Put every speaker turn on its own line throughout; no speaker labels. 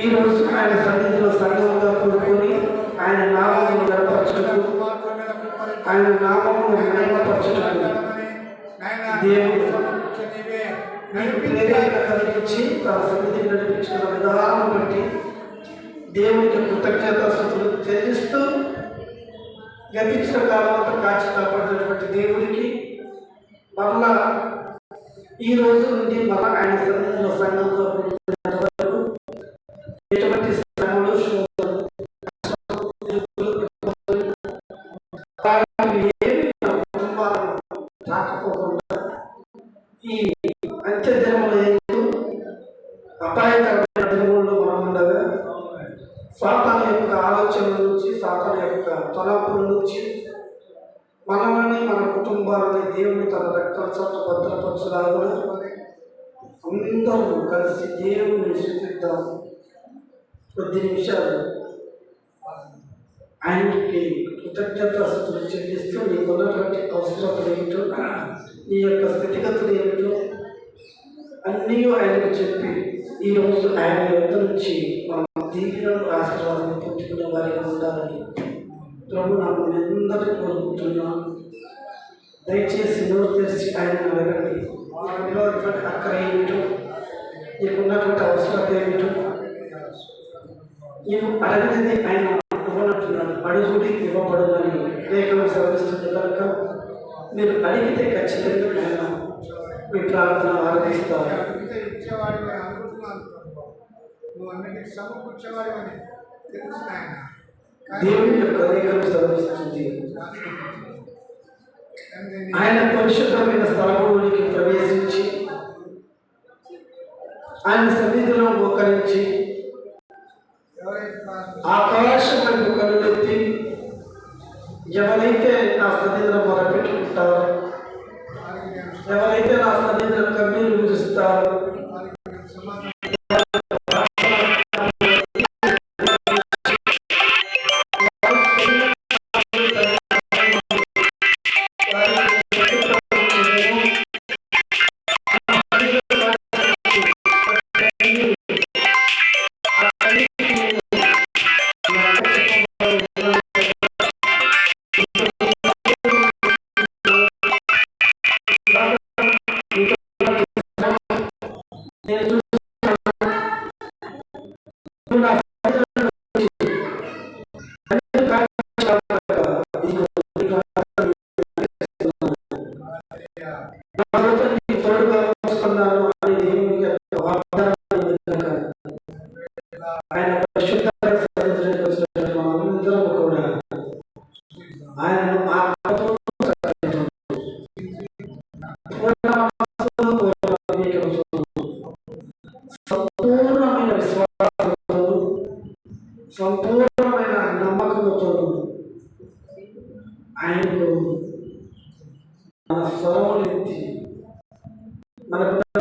ఈరోజు ఆయన సన్నిధిలో సంఘంగా కూడుకొని ఆయన నామమును గణపరచుటకు, ఆయన నామమును మహిమపరచుటకు దేవుడు నీకు ప్రేరణ కలిగించి తన సన్నిధిని నడిపించుకున్న విధానం బట్టి దేవునికి కృతజ్ఞతాస్తుతులు చెల్లిస్తూ గతించిన కాలంలో కాచి కాపాడినటువంటి దేవుడికి మరలా ఈ రోజు నుండి మరలా ఆయన సన్నిధిలో సంఘంలో వరకు ఎటువంటి శ్రమలు రాకపోకుండా ఈ అంత్య దినములు అపాయకరమైన దినముల్లో మనం ఉండగా సాతాను యొక్క ఆలోచనల నుంచి, సాతాను యొక్క తలంపుల నుంచి మనల్ని, మన కుటుంబాలని దేవుని తన రెక్కల చోట భద్రపరచలాగా అందరూ కలిసి దేవుని స్తుతిద్దాం. కొద్ది నిమిషాలు ఆయనకి కృతజ్ఞతాస్తుతులు చెల్లిస్తూ నీకున్నటువంటి అవసరతలు ఏమిటో, నీ యొక్క స్థితిగతులు ఏమిటో అన్నీ ఆయనకు చెప్పి ఈరోజు ఆయన యొక్క నుంచి మనం దీవెనలు ఆశీర్వాదాన్ని పొందుకునే వారిగా ఉండాలని ప్రభు నాకు అందరికీ కోరుకుంటున్నాను. దయచేసి నోరు తెరిచి ఆయన అడగండి. నీకున్నటువంటి అక్కర ఏమిటో, నీకున్నటువంటి అవసరత ఏమిటో, నీవు అడగనిది ఆయన ఇవ్వనట్టున్నాడు. అడుగుడి ఇవ్వబడునని లేఖనం శ్రమిస్తుంది కనుక మీరు అడిగితే ఖచ్చితంగా ఆయన మీ ప్రార్థన ఆరాధిస్తారు. దేవుని యొక్క లేఖనం శ్రమిస్తుంది. ఆయన పరిశుద్ధమైన స్థలములోనికి ప్రవేశించి ఆయన సన్నిధిలో మోకరించి ఆకాశం వైపు కనులెత్తి ఎవరైతే నా సన్నిధిలో మొరపెట్టుకుంటారో, ఎవరైతే నా సన్నిధిలో కన్నీరు విడుస్తారో, ఆయన పరిశుద్ధ మనందరం కూడా ఆయనను సంపూర్ణమైన విశ్వాసంతో, సంపూర్ణమైన నమ్మకంతో ఆయనకు మన స్వరములు ఎత్తి మనకు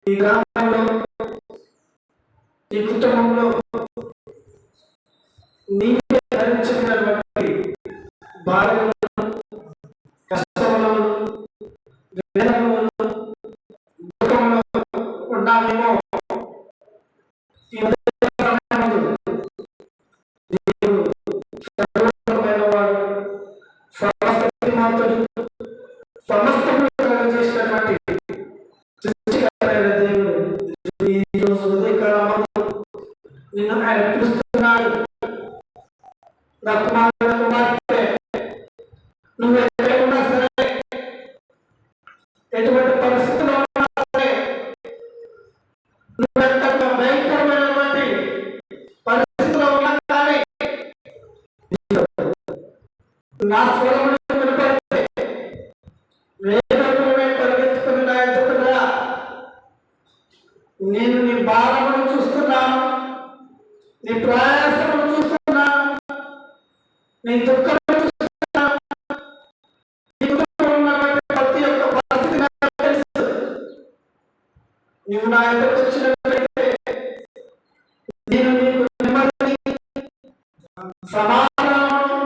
ఈ గ్రామంలో, ఈ కుటుంబంలో నీవే ధరించినటువంటి భార్యలను, కష్టములను, వేదనలను, దుఃఖంలో ఉన్నామేమో. దేవుడు సర్వోన్నతమైన వాడు, సర్వశక్తిమంతుడు, సమస్తము చేసినటువంటి నిన్ను ఆయన పిలుస్తున్నాడు. నా కుమారుడు, కుమార్తె, నువ్వు ఎక్కడున్నా సరే, ఎటువంటి పరిస్థితి నా స్వరమును వినపడితే వేగమునే పరిగెత్తుకుని నా ఎదుటకు రా. నేను నీ భారమును చూస్తున్నాను, నీ ప్రయాసమును చూస్తున్నాను, నీ దుఃఖమును చూస్తున్నాను. నీ కుటుంబంలో ఉన్నటువంటి ప్రతి ఒక్క పరిస్థితి నాకు తెలుసు. నీవు నా ఎదుటకు వచ్చినట్లయితే నేను నీకు నెమ్మది, సమాధానము,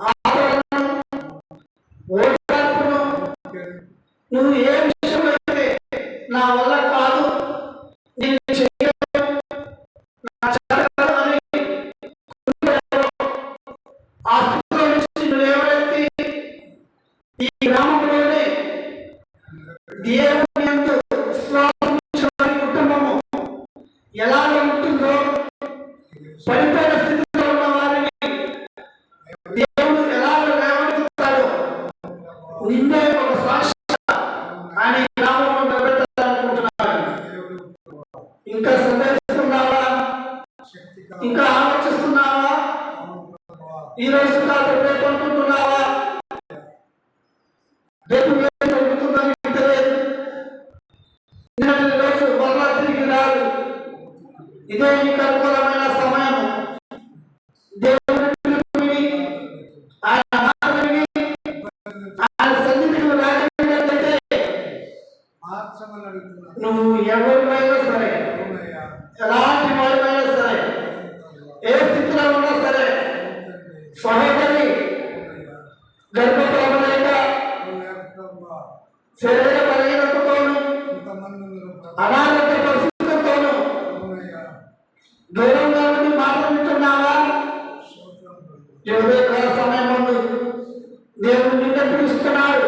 ఆదరణను, ఓదార్పును, నువ్వు ఏ విషయంలో అయితే నా వల్ల కాదు, నేను చేయలేను, నా చేత అని ఆ స్థితిలో నుంచి నువ్వు లేవనెత్తి ఈ గ్రామంలోనే దేవుని యందు విశ్వాసం ఉంచిన వారి కుటుంబము ఎలాగ ఉంటుందో, పడిపోయిన స్థితిలో ఉన్న వారిని దేవుడు ఎలాగ లేవనెత్తుతాడో నిన్నే ఒక సాక్షిగా ఆయన ఈ గ్రామంలో నిలబెట్టాలనుకుంటున్నాడు. ఇంకా సందేహిస్తున్నావా? ఇంకా ఆలోచిస్తున్నావా? ఈ రోజు కాదు రేపు అనుకుంటున్నావా? రేపు ఏం జరుగుతుందని నీకు తెలియదు. నిన్నటి రోజు మరలా తిరిగి రాదు. ఇదే నీకు అనుకూలమైన సమయం. దేవుని పిలుపుని, ఆయన మాట విని, ఆయన సన్నిధికి రాగలిగినట్లయితే నువ్వు ఎవరివైనా సరే, ఎలాంటి వాడివైనా సరే, ఏ స్థితిలో ఉన్నా సరే, సహోదరి గర్భఫలము లేక శరీర బలహీనతతోను, అనారోగ్య పరిస్థితులతోను దూరంగా ఉండి మాట్లాడుతున్నావా? ఉదయకాల సమయం ముందు దేవుడు నిన్ను పిలుస్తున్నాడు.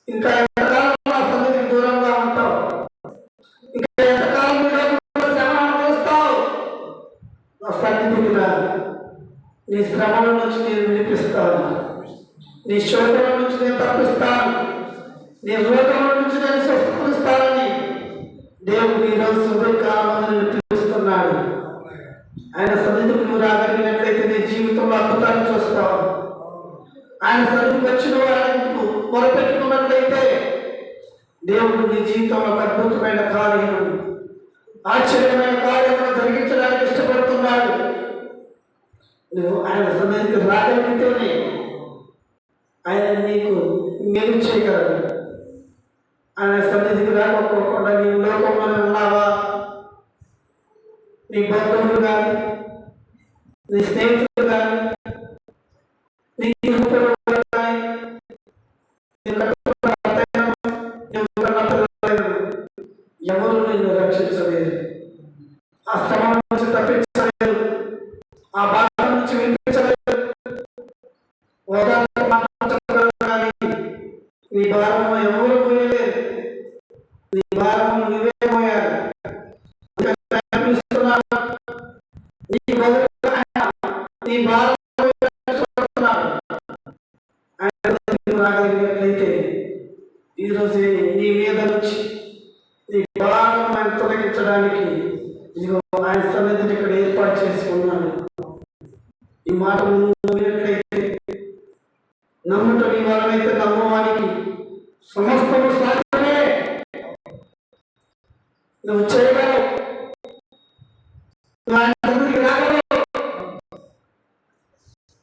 ఇంకా ఎంతకాలం నా సన్నిధికి దూరంగా ఉంటావు? ఇంకా ఎంతకాలం శ్రమ అనుభవిస్తావు? నా సన్నిధికి రా. నీ శ్రమల నుంచి నేను విడిపిస్తాను, నీ శోధన నుంచి నేను తప్పిస్తాను, నీ రోగం నుంచి నేను స్వస్థపరుస్తానని దేవుడు ఈరోజు ఉదయకాలం పిలుస్తున్నాడు. ఆయన సన్నిధికి నువ్వు రాగలిగినట్లయితే నీ జీవితంలో అద్భుతాన్ని చూస్తావు. ఆయన సన్నిధికి వచ్చిన వారికి మొరపెట్టుకున్నట్లయితే దేవుడు నీ జీవితంలో ఒక అద్భుతమైన కార్యం, ఆశ్చర్యమైన కార్యములను జరిగించడానికి ఇష్టపడుతున్నాడు. నువ్వు ఆయన సన్నిధికి రాగలిగితేనే ఆయన నీకు మేలు చేయగలడు. ఆయన సన్నిధికి రాకపోకుండా నీ లోకంలోనే ఉన్నావా? నీ బంధువులు కానీ, నీ స్నేహితులు కానీ, నీ కుటుంబం కానీ, ఎవరు నిన్ను రక్షించలేదు, ఆ శ్రమ నుంచి తప్పించలేదు, ఆ బాధ నుంచి వినిపించలేదు, కానీ నీ భారము ఎవరు పోయలేదు. నీ భారము నువ్వే పోయారు. నీ భారం రాగలిగినట్లయితే ఈరోజు నీ మీద నుంచి నీ భారం ఆయన తొలగించడానికి ఇదిగో ఆయన సన్నిధిని ఇక్కడ ఏర్పాటు చేసుకున్నాను. ఈ మాటలు నువ్వు వినట్లయితే, నమ్ముట నీ వలనైతే నమ్మవానికి సమస్తము సాధ్యమే. నువ్వు చేయగలవు, నువ్వు ఆయన సన్నిధికి రాగలవు,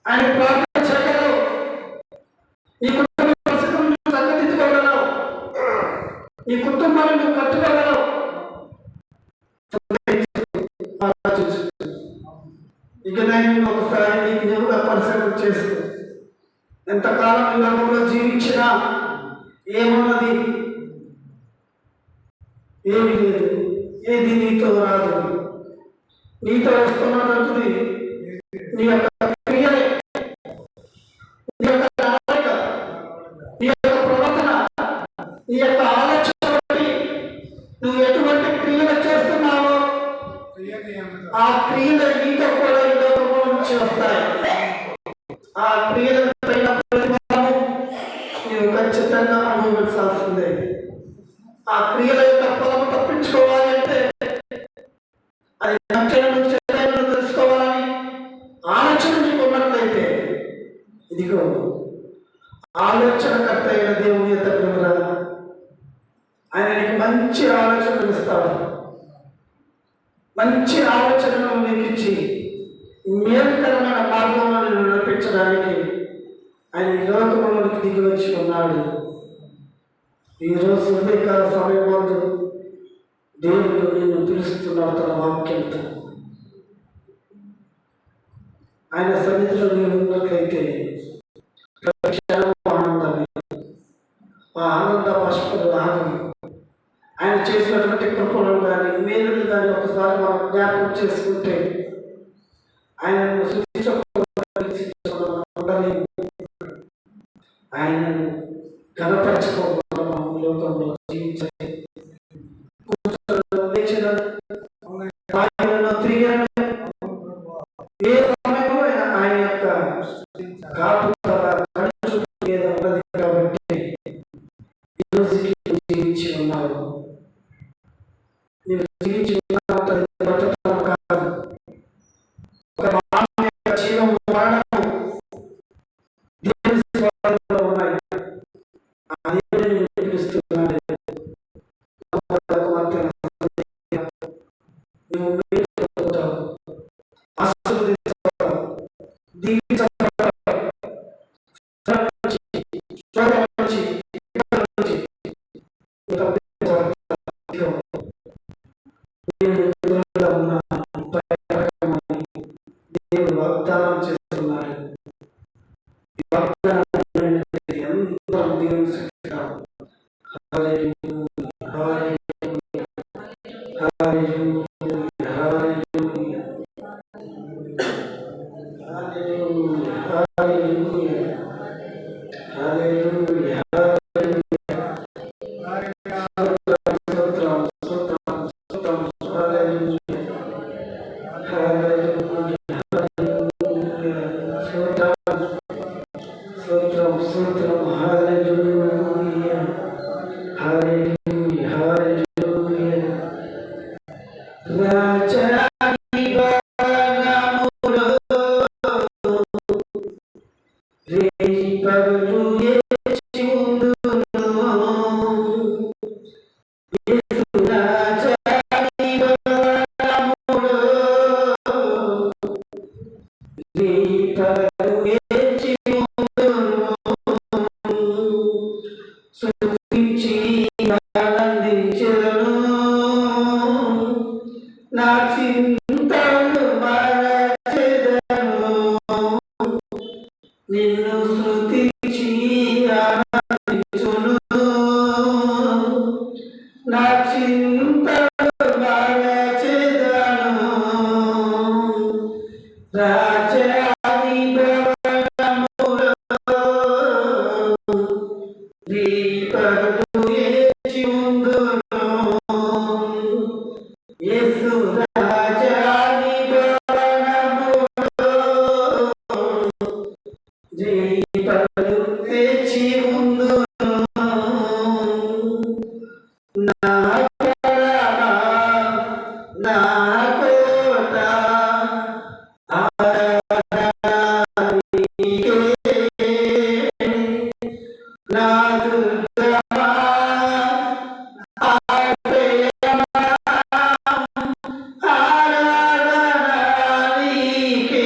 ఆయన ప్రార్థన చేయగలవు, నీ కుటుంబ పరిస్థితులను నువ్వు సరిదిద్దుకోగలవు, నీ కుటుంబాన్ని నువ్వు కట్టుకోగలవు. ఇక నేను ఒకసారి నీకు నువ్వుగా పరిశీలన చేసుకో. ఎంతకాలం ఈ లోకంలో జీవించినా ఏమున్నది? ఏమి లేదు. ఏది నీతో రాదు. నీతో వస్తున్నది నీ యొక్క క్రియలే, నీ యొక్క నడవడిక, నీ యొక్క ప్రవర్తన, నీ యొక్క ఆలోచన బట్టి నువ్వు ఎటువంటి క్రియలు చేస్తున్నావో ఆ క్రియలు నీతో కూడా ఈ లోకంలో నుంచి వస్తాయి. ఆ క్రియల పైన ప్రతిఫలము నీవు ఖచ్చితంగా అనుభవించాల్సిందే. ఆ క్రియల యొక్క ఫలము తప్పించుకోవాలి అంటే అది నుంచి తెలుసుకోవాలని ఆలోచన నీకు ఉన్నట్లయితే ఇదిగో ఆలోచనకర్త అయిన దేవుని యొక్క ప్రేమరా, ఆయన నీకు మంచి ఆలోచనలు ఇస్తాడు. మంచి ఆలోచనలు మీకు ఇచ్చి మేలుకరమైన మార్గంలో నిన్ను నడిపించడానికి ఆయన ఈ లోకంలోనికి దిగి వచ్చి ఉన్నాడు. ఈరోజు ఉదయకాల సమయంలో దేవుడు నిన్ను పిలుస్తున్నాడు తన వాక్యంతో. ఆయన సన్నిధిలో నీవు ఉన్నట్లయితే ప్రతి క్షణం ఆనందమే. ఆ ఆనంద బాష్పలు ఆగదు. ఆయన చేసినటువంటి కృపలను కానీ మేలును కానీ ఒకసారి మనం జ్ఞాపకం చేసుకుంటే ఆయనను ఉండలేము. ఆయనను గణపరచుకోకుండా మనం లోకంలో జీవించాలి. ఏ సమయంలో ఆయన యొక్క కాపుదల ఉన్నది కాబట్టి ఈరోజు జీవించి ఉన్నారు. నీవు జీవించి బ్రతకడం కాదు, ఒక మానవ యొక్క జీవం మరణము దేవుని స్వాధీనంలో ఉన్నాయి. ఆ దేవుడిని పిలుస్తున్నాడు. దేవుడు వాగ్దానం చేస్తున్నాడు. ఈ వాగ్దానం ఎంతో దేవుని శక్తికారం. నిన్ను స్తుతించి ఆనందించును, నా చింతలు మరచెదను. రాజాని భవనములో దీపములు వేచి ఉందును. యేసు రాజాని దీపములు వేచి ఉందును. నా పరమా, నా కోట, ఆరాధన నీకే. నా దుర్గమా, ఆశ్రయమా, ఆరాధన నీకే.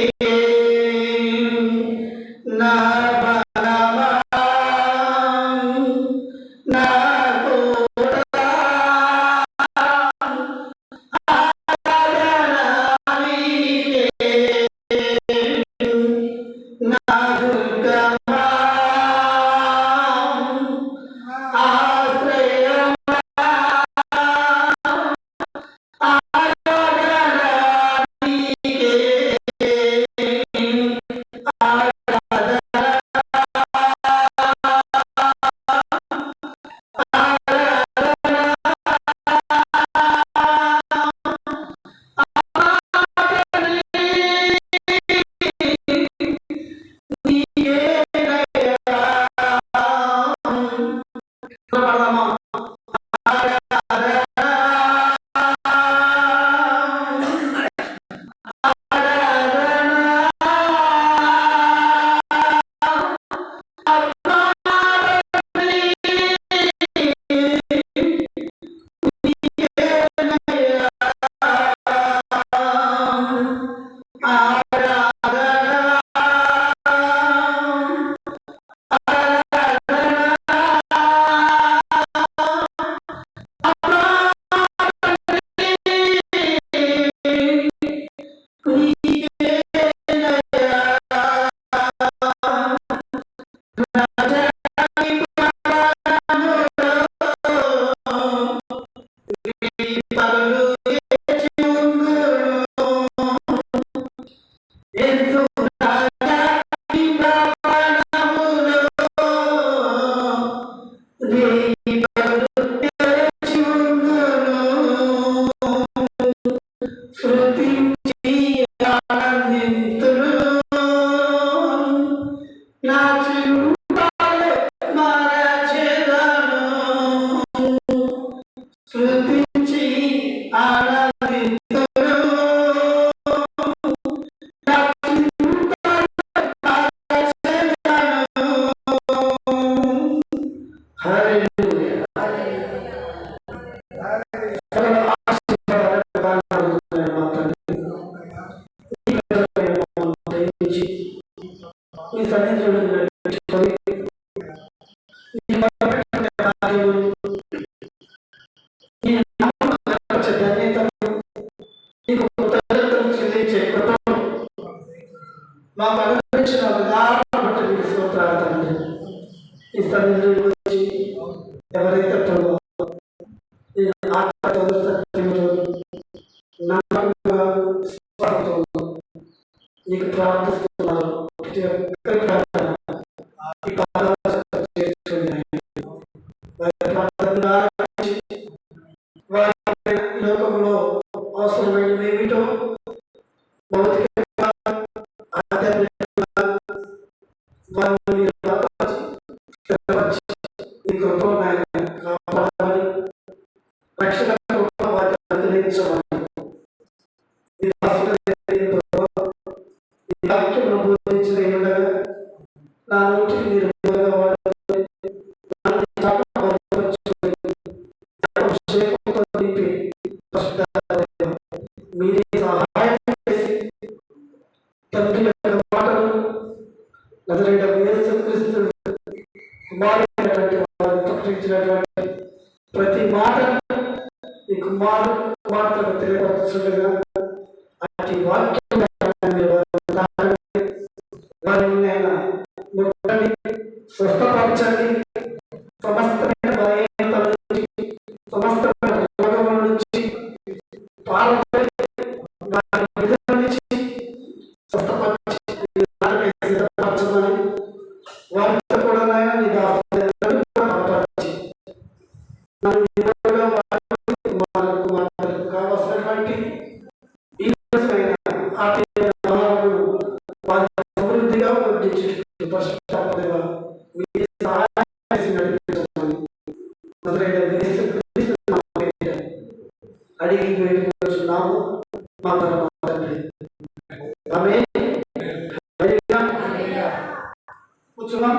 నా బలమా, మాకు అనుగ్రహించిన విధానం బట్టి మీకు స్తోత్రాలు తండ్రి. ఈ సన్నిధిలో వచ్చి ఎవరైతే ప్రభు ఈ ఆత్మతో సత్యంతో నమ్మకంగా విశ్వాసంతో నీకు ప్రార్థిస్తున్నారు, ప్రతి ఒక్కరి ప్రార్థన ఈ పాదాల చేర్చుకుని వారి లోకంలో అవసరమైనవి ఏమిటో భౌతికంగా ఆధ్యాత్మికంగా వారిని మీరు ఈ కృపను కాపాడాలని రక్షణ కృప వారిని అనుగ్రహించమని ఈ వాక్యం బోధించిన ఉండగా నా నోటికి మీరు మీరే సహాయం చేసి తండ్రి యొక్క మాటలు నజరేయుడైన యేసుక్రీస్తు కుమారుడైనటువంటి వారు ప్రకటించినటువంటి ప్రతి మాట ఈ కుమార్తెకు తెలియపరచుండగా అటు వాక్యం వారిని ఆయన ముట్టండి, స్వస్థపరచండి, సమస్తమైన బలహీనతల నుంచి సమస్తమైన రోగముల నుంచి పాల్గొని వారి విడుదల నుంచి స్వస్థపరచమని వారితో కూడా నాయన నీ దాసులను బలపరచి కుమారులకు కావలసినటువంటి ఈ విధమైన ఆత్మీయ భావాలను వారి సమృద్ధిగా వర్ధించి పరిశుద్ధాత్మదేవ మీ సహాయం చేసి నడిపించమని నజరేయుడైన యేసుక్రీస్తు నామమున అడిగి వేడుకొనుచున్నాము మా పరమ తండ్రి. ఆమేన్. హల్లెలూయా. కూర్చున్నాం.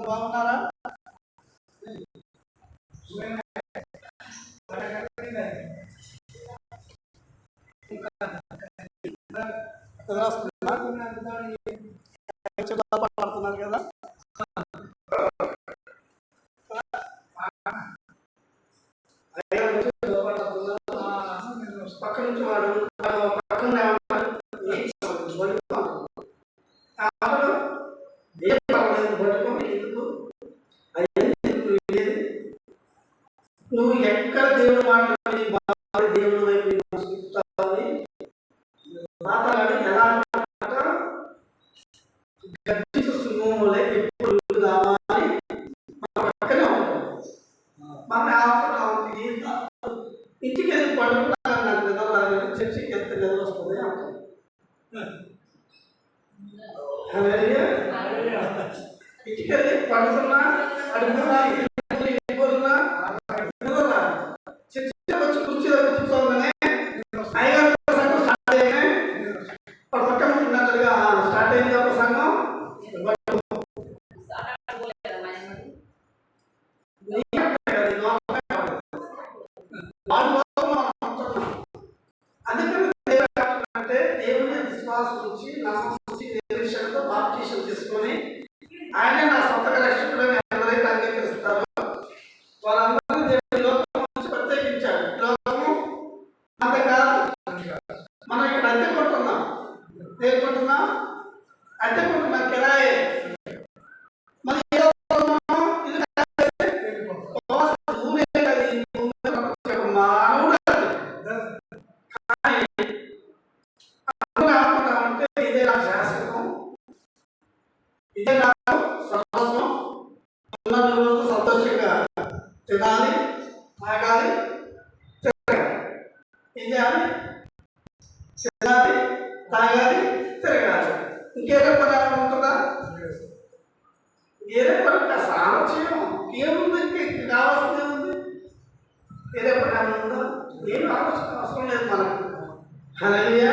బాగున్నారా? పడుతున్నారు కదా, పక్క నుంచి వాడు పక్కన నువ్వు ఎక్కడ దేవుడు మాట్లాడి దేవుడు వైపు చూస్తావని మాట్లాడి ఎలా గర్జించు సింహంలో ఎప్పుడు అని పక్కనే ఉంటాం. మన ఇంటికి వెళ్ళి పడుకున్నాను, నాకు నిద్ర చర్చికి ఎంత నిద్ర వస్తుంది అంటాం. ఇంటికి వెళ్ళి పడుకున్నా అడుగుతున్నా వెళ్ళిపోతున్నా చర్చి వచ్చి కుర్చీలో కూర్చోగానే అయ్యగారు సంఘం స్టార్ట్ అయ్యాయి. పక్కన ఉన్నట్టుగా స్టార్ట్ అయింది ఒక సంఘం. అందుకని అంటే దేవుని విశ్వాసం నుంచి నమ్మకం విషయంలో బాప్టిజం తీసుకొని ఆయన నా సొంతగా రక్షకుడని ఎవరైతే అంగీకరిస్తారో వాళ్ళందరూ దేవుని లోకం నుంచి ప్రత్యేకించాడు. లోకము అంతే కాదు, మనం ఇక్కడ అద్దె కొంటున్నాం. దేని కొంటున్నాం? అద్దె కొంటున్నాం, కిరాయే. మరి ఇదే నా శాశ్వతం, ఇదే నాకు సర్వస్వం. ఉన్న రోజు సంతోషంగా తినాలి, తాగాలి, తిరగాలి. ఇదే తినాలి, తాగాలి, తిరగాలి. ఇంకేదో పదార్థం ఉంటుందా? వేరే పని సామర్థ్యం ఏముంది? కావాల్సింది ఏముంది? వేరే పని ఉందా? ఏమి అవసరం లేదు మనకు. హల్లెలూయా.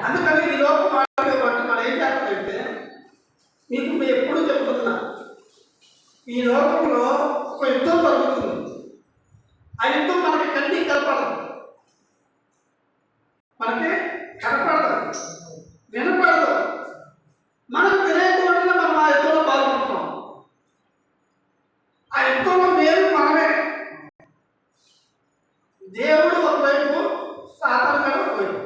అందుకని ఈ లోకం బట్టి మనం ఏం చేస్తామంటే, మీకు ఎప్పుడూ చెప్తున్నా, ఈ లోకంలో ఒక యుద్ధం జరుగుతుంది. ఆ యుద్ధం మనకి కంటికి కనపడదు, మనకి కనపడదు, వినపడదు. మనకు తెలియకుండా మనం ఆ యుద్ధంలో పాల్గొంటాం. ఆ యుద్ధంలో మేలు మనమే. దేవుడు ఒకవైపు, సాతాను గాడు ఒకవైపు.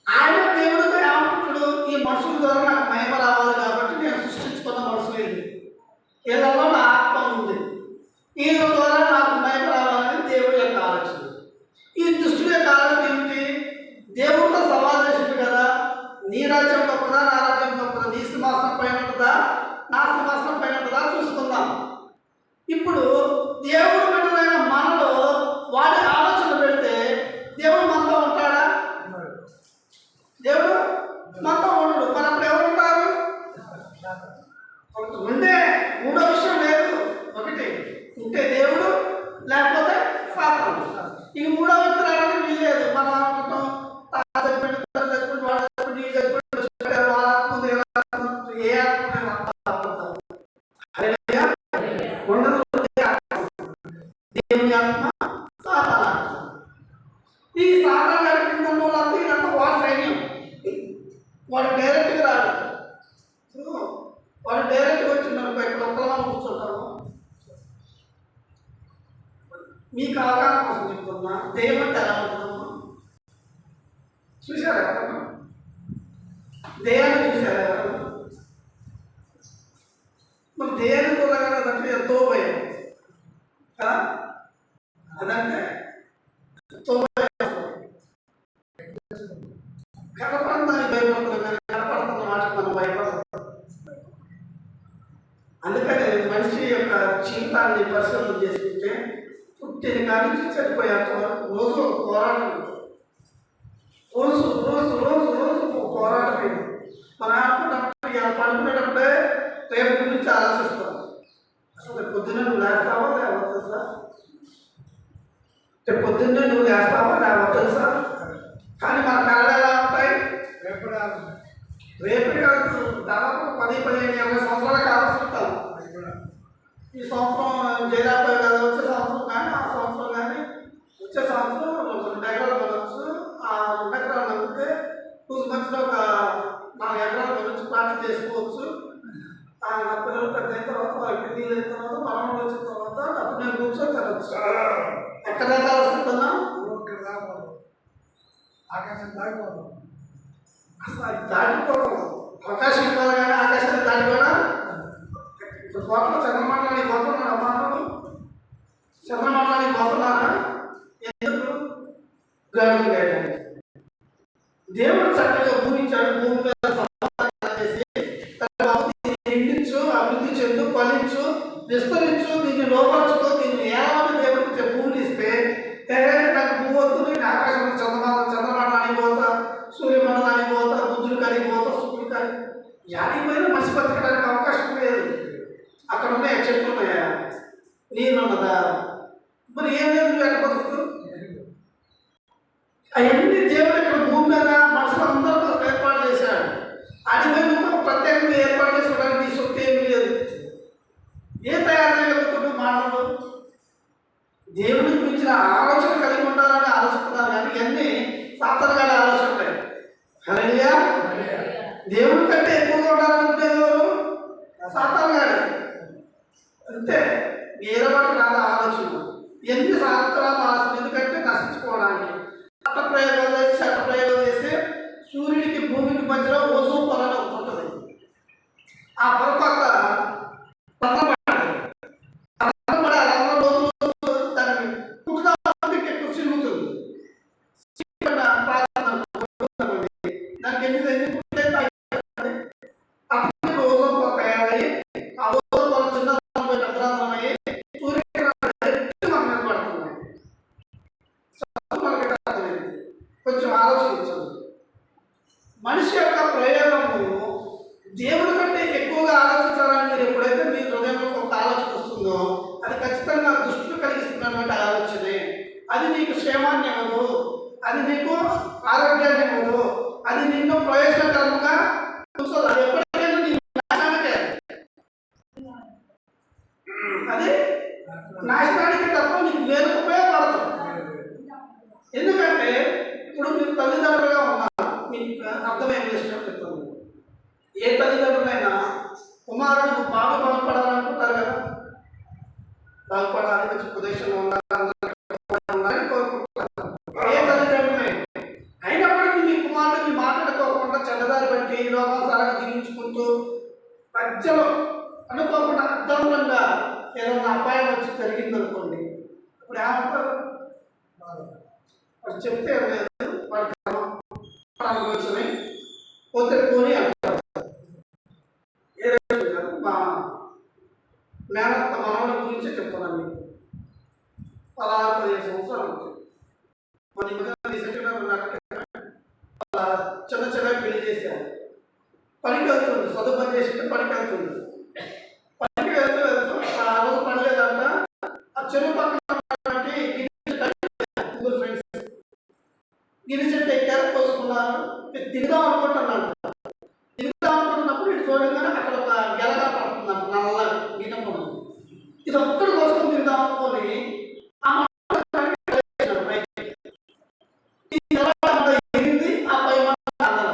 ఆయన దేవుడితో ఏమంటున్నాడు? ఈ మనుషుల ద్వారా నాకు మహిమ రావాలి కాబట్టి నేను సృష్టించుకున్న మనుషులు ఇది, వీళ్ళలో నా ఆత్మ ఉంది, వీళ్ళ ద్వారా నాకు మహిమ రావాలని దేవుడి యొక్క ఆలోచన. ఈ దుష్టుల యొక్క ఆలోచన ఏమిటి? దేవుడితో సవాల్ చేసింది కదా, నీ రాజ్యం గొప్పదా, నా రాజ్యం గొప్పదా, నీ సింహాసనం పైన ఉంటుందా, నా సింహాసనం పైన ఉంటుందా చూసుకుందాం. ఇప్పుడు దేవుడు బిడ్డలైన మనలో వాడి ఆలోచన పెడితే దేవుడు మనతో ఉంటాడా? దేవుడు మనతో ఉండడు. మరి అప్పుడు ఎవరు ఉంటారు? ఉంటే మూడో విషయం లేదు. ఒకటి ఉంటే దేవుడు, లేకపోతే సాతాను. ఈ మూడో వ్యక్తులు అనేది వీలేదు. మనం అనుకుంటాం దేవుని ఆత్మ, సాతాను. ఈ సాతాను నడిపిన వాళ్ళంతా ఇదంతా వాడి సైన్యం. వాడు డైరెక్ట్గా రాడు. వాడు డైరెక్ట్గా వచ్చిందనుకో, ఇక్కడ ఒక్కలా కూర్చుంటాము. మీకు అవగాహన కోసం చెప్తున్నా, దెయ్యం అంటే ఎలా ఉంటుందమ్మా? చూసారా ఎవరన్నా? దెయ్యాన్ని చూసారా ఎవరన్నా? మరి దెయ్యాన్ని చూడగానే ఎంతో భయం కదా. అదంటే ఎంతో భయం. కనపడడానికి భయపడుతున్నాం, కానీ కనపడుతున్న వాటికి మనం భయపడతాం. అందుకని మనిషి యొక్క జీవితాన్ని పరిశీలన చేసుకుంటే పుట్టిన కాడి నుంచి చనిపోయేంత వరకు రోజు పోరాటం, రోజు రోజు రోజు రోజు పోరాటమే. మనం అనుకున్నప్పుడు ఇలా పడుకునేటప్పుడే రేపు గురించి ఆలోచిస్తాం. అసలు పొద్దున్నే నువ్వు లేస్తావా లేవో తెలుసా? రేపు పొద్దున్నే నువ్వు లేస్తావా లేవో తెలుసా? కానీ మన కళలు ఎలా ఉంటాయి? రేపు కాదు, దాదాపు 10-15-20 సంవత్సరాల ఆలోచిస్తాం. ఈ సంవత్సరం జైరాపోయి కదా, వచ్చే సంవత్సరం కానీ ఆ సంవత్సరం కానీ వచ్చే సంవత్సరం 2 ఎకరాలు కొనవచ్చు. ఆ 2 ఎకరాలు నమ్మితే రోజు మధ్యలో ఒక 4 ఎకరాలు కొనవచ్చు, ప్లాన్ చేసుకోవచ్చు. ఆ పిల్లలు పెద్ద అయిన తర్వాత, వాళ్ళ పెళ్ళిళ్ళు అయిన తర్వాత, మనవాళ్ళు వచ్చిన తర్వాత అప్పుడు నేను కూర్చొని తినచ్చు. ఎక్కడ దాకా వస్తున్నాం? ఆకాశం దాటిపోతాం. అసలు అది దాటిపోతాం. అవకాశం ఇవ్వాలి కానీ ఆకాశాన్ని దాటిపోయినా కోట్ల చంద్రమండలానికి పోతున్నాడు. అమ్మాను చంద్రమండలానికి పోతున్నారా? ఎందుకు? గ్రహణం వేయడానికి. దేవుడు చక్కగా భూమించాడు. భూమి మీద చేసి నిండించు, అభివృద్ధి చెందు, ఫలించు, విస్తరించు, దీన్ని లోపరచుకో, దీన్ని ఏమని దేవుడికి భూమిని ఇస్తే నాకు భూమి వద్దు, నేను ఆకాశంలో చంద్రమండలానికి పోతా, సూర్యమండలానికి పోతా, బుద్ధుడు కాడికి పోతా, శుక్రుడు కాడి యాడికి పోయినా మనిషి బతకడానికి అవకాశం లేదు. అక్కడ ఉన్నాయా? చెట్లు ఉన్నాయా? నీళ్ళు ఉన్నదా? మరి ఏం లేదు, నువ్వు ఎక్కడ బతుకుతూ? అవన్నీ దేవుడు ఇక్కడ భూమి మీద మనుషులందరితో ఏర్పాటు చేశాడు. అడిగి నువ్వు ప్రత్యేకంగా ఏర్పాటు చేసుకోవడానికి నీ సొత్తు ఏమీ లేదు. ఏం తయారు చేయగలుగుతుంటే మానవుడు దేవుడికి మించిన ఆలోచన కలిగి ఉండాలని ఆలోచిస్తున్నారు. కానీ ఇవన్నీ సాతాను గారి ఆలోచన. ఎన్ని సంవత్సరాలు ఆశలు, ఎందుకంటే నశించుకోవడానికి. చట్ట ప్రయోగాలు చేసి చట్ట ప్రయోగాలు చేసి సూర్యుడికి భూమికి మధ్యలో ఓజోన్ పొర ఒకటి ఉంటుంది. ఆ పొర పక్క కొంచెం ఆలోచించండి. మనిషి యొక్క ప్రయోగము దేవుడి కంటే ఎక్కువగా ఆలోచించాలని మీరు ఎప్పుడైతే మీ హృదయంలో ఒక ఆలోచన వస్తుందో అది ఖచ్చితంగా దృష్టిలో కలిగిస్తున్నటువంటి ఆలోచనే. అది నీకు క్షేమాన్ని ఇవ్వదు, అది నీకు ఆరోగ్యాన్ని ఇవ్వదు, అది నిన్ను ప్రయోజనకరంగా చూస్తుంది. అది ఎప్పటికైనా నీ నాశనానికే, అది నాశనానికి తప్ప నీకు వేరు ఉపయోగపడదు. ఎందుకంటే ఇప్పుడు మీరు తల్లిదండ్రులుగా ఉన్నారు, మీకు అర్థమేం చేసినట్టు చెప్తాను. ఏ తల్లిదండ్రులైనా కుమారుడు బాగా బాగుపడాలనుకుంటారు కదా, బాగుపడాలి, మంచి ప్రదేశంలో ఉండాలని కోరుకుంటారు. ఏ తల్లిదండ్రులైనా అయినప్పటికీ మీ కుమారుడిని మాట్లాడుకోకుండా చెడ్డదారి బట్టి లోకాసారాన్ని జీవించుకుంటూ మధ్యలో అనుకోకుండా అర్థంగా ఏదైనా అపాయం వచ్చి జరిగిందనుకోండి, ఇప్పుడు ఏమంటారు? వాడు చెప్తే లేదు, వాడికి అనుభవించని పోతే పోనీ అంటారు. ఏ రోజు కాదు, మా మేనత్త మనవడి గురించే చెప్తున్నాను మీకు. 16-17 సంవత్సరాలు ఉంటుంది. మన చిన్న చిన్న పెళ్లి చేశారు. పనికి వెళ్తుంది, చదువు పని చేసి పనికి వెళ్తుంది. పనికి వెళ్తూ వెళ్తూ ఆ రోజు పని లేదంట. ఆ చెరువు పక్కన ముగ్గురు ఫ్రెండ్స్ గిరి చెట్టు ఎక్కారు, కోసుకున్నారు. దిగుదాం అనుకుంటున్నాను. దిగుదాం అనుకుంటున్నప్పుడు ఇటు చూడగానే అక్కడ ఒక గెలగా పడుతుందంట, నల్ల గిన్నెపడు. ఇది ఒక్కడు కోసుకొని దిగుదాం అనుకొని ఆ ఎగిరింది. ఆ పై అన్నారు.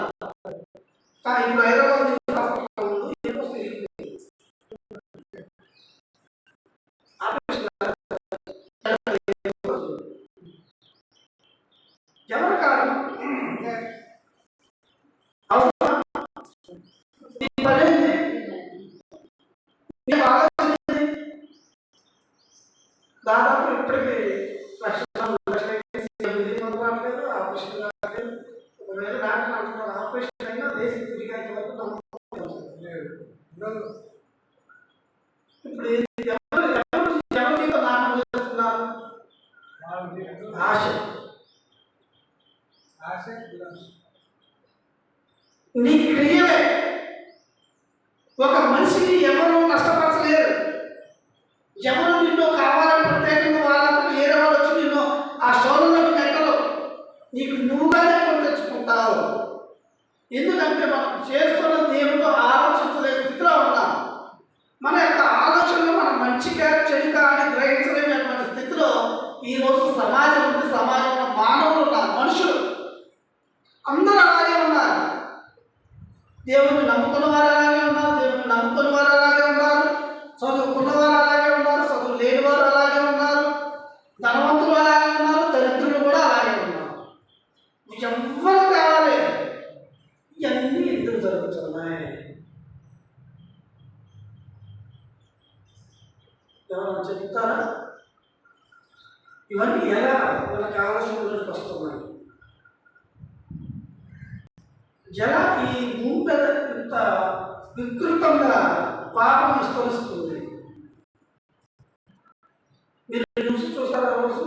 కానీ ఇప్పుడు హైదరాబాద్ ఎవరు కారణం? దాదాపు ఇప్పటికి రావట్లేదు, ఆపరేషన్ కావట్లేదు. ఒకవేళ డాక్టర్ అంటున్నారు ఆపరేషన్ అయినా దేశం తిరిగి వరకు ఇప్పుడు ఎవరి మీద నాటకం చేస్తున్నారు? ఆశ. నీ క్రియలే ఒక మనిషిని ఎవరు నష్టపరచలేరు. ఎవరు నిన్ను కావాలని ప్రత్యేకంగా వాళ్ళకు వేరే వాళ్ళు వచ్చి నిన్ను ఆ శోధనలో పెట్టరు. నీకు నువ్వుగానే తెచ్చుకుంటావు. ఎందుకంటే మనం చేస్తున్న దేవుడు ఆలోచించలే స్థితిలో ఉన్నాం. మన యొక్క ఆలోచనలు మనం మంచిగా చెడుగా అని గ్రహించలేనటువంటి స్థితిలో ఈరోజు సమాజం ఉంది. సమాజంలో మానవులు ఉన్నారు, మనుషులు అందరూ అలాగే ఉన్నారు. దేవుని నమ్ముకున్న వారు అలాగే ఉన్నారు, దేవుని నమ్ముకున్న వారు అలాగే ఉన్నారు, చదువుకున్న వారు అలాగే ఉన్నారు, చదువు లేని వారు అలాగే ఉన్నారు, ధనవంతులు అలాగే ఉన్నారు, దరిద్రులు కూడా అలాగే ఉన్నారు. మీకు ఎవ్వరు కావాలి. ఇవన్నీ ఎందుకు జరుగుతున్నాయి? ఎవరైనా చెప్తారా? ఇవన్నీ ఎలా మనకు కావాల్సిన రోజుకి వస్తున్నాయి? ఎలా ఈ భూమి మీద ఇంత వికృతంగా పాపం విస్తరిస్తుంది? మీరు న్యూస్ చూసారా? రోజు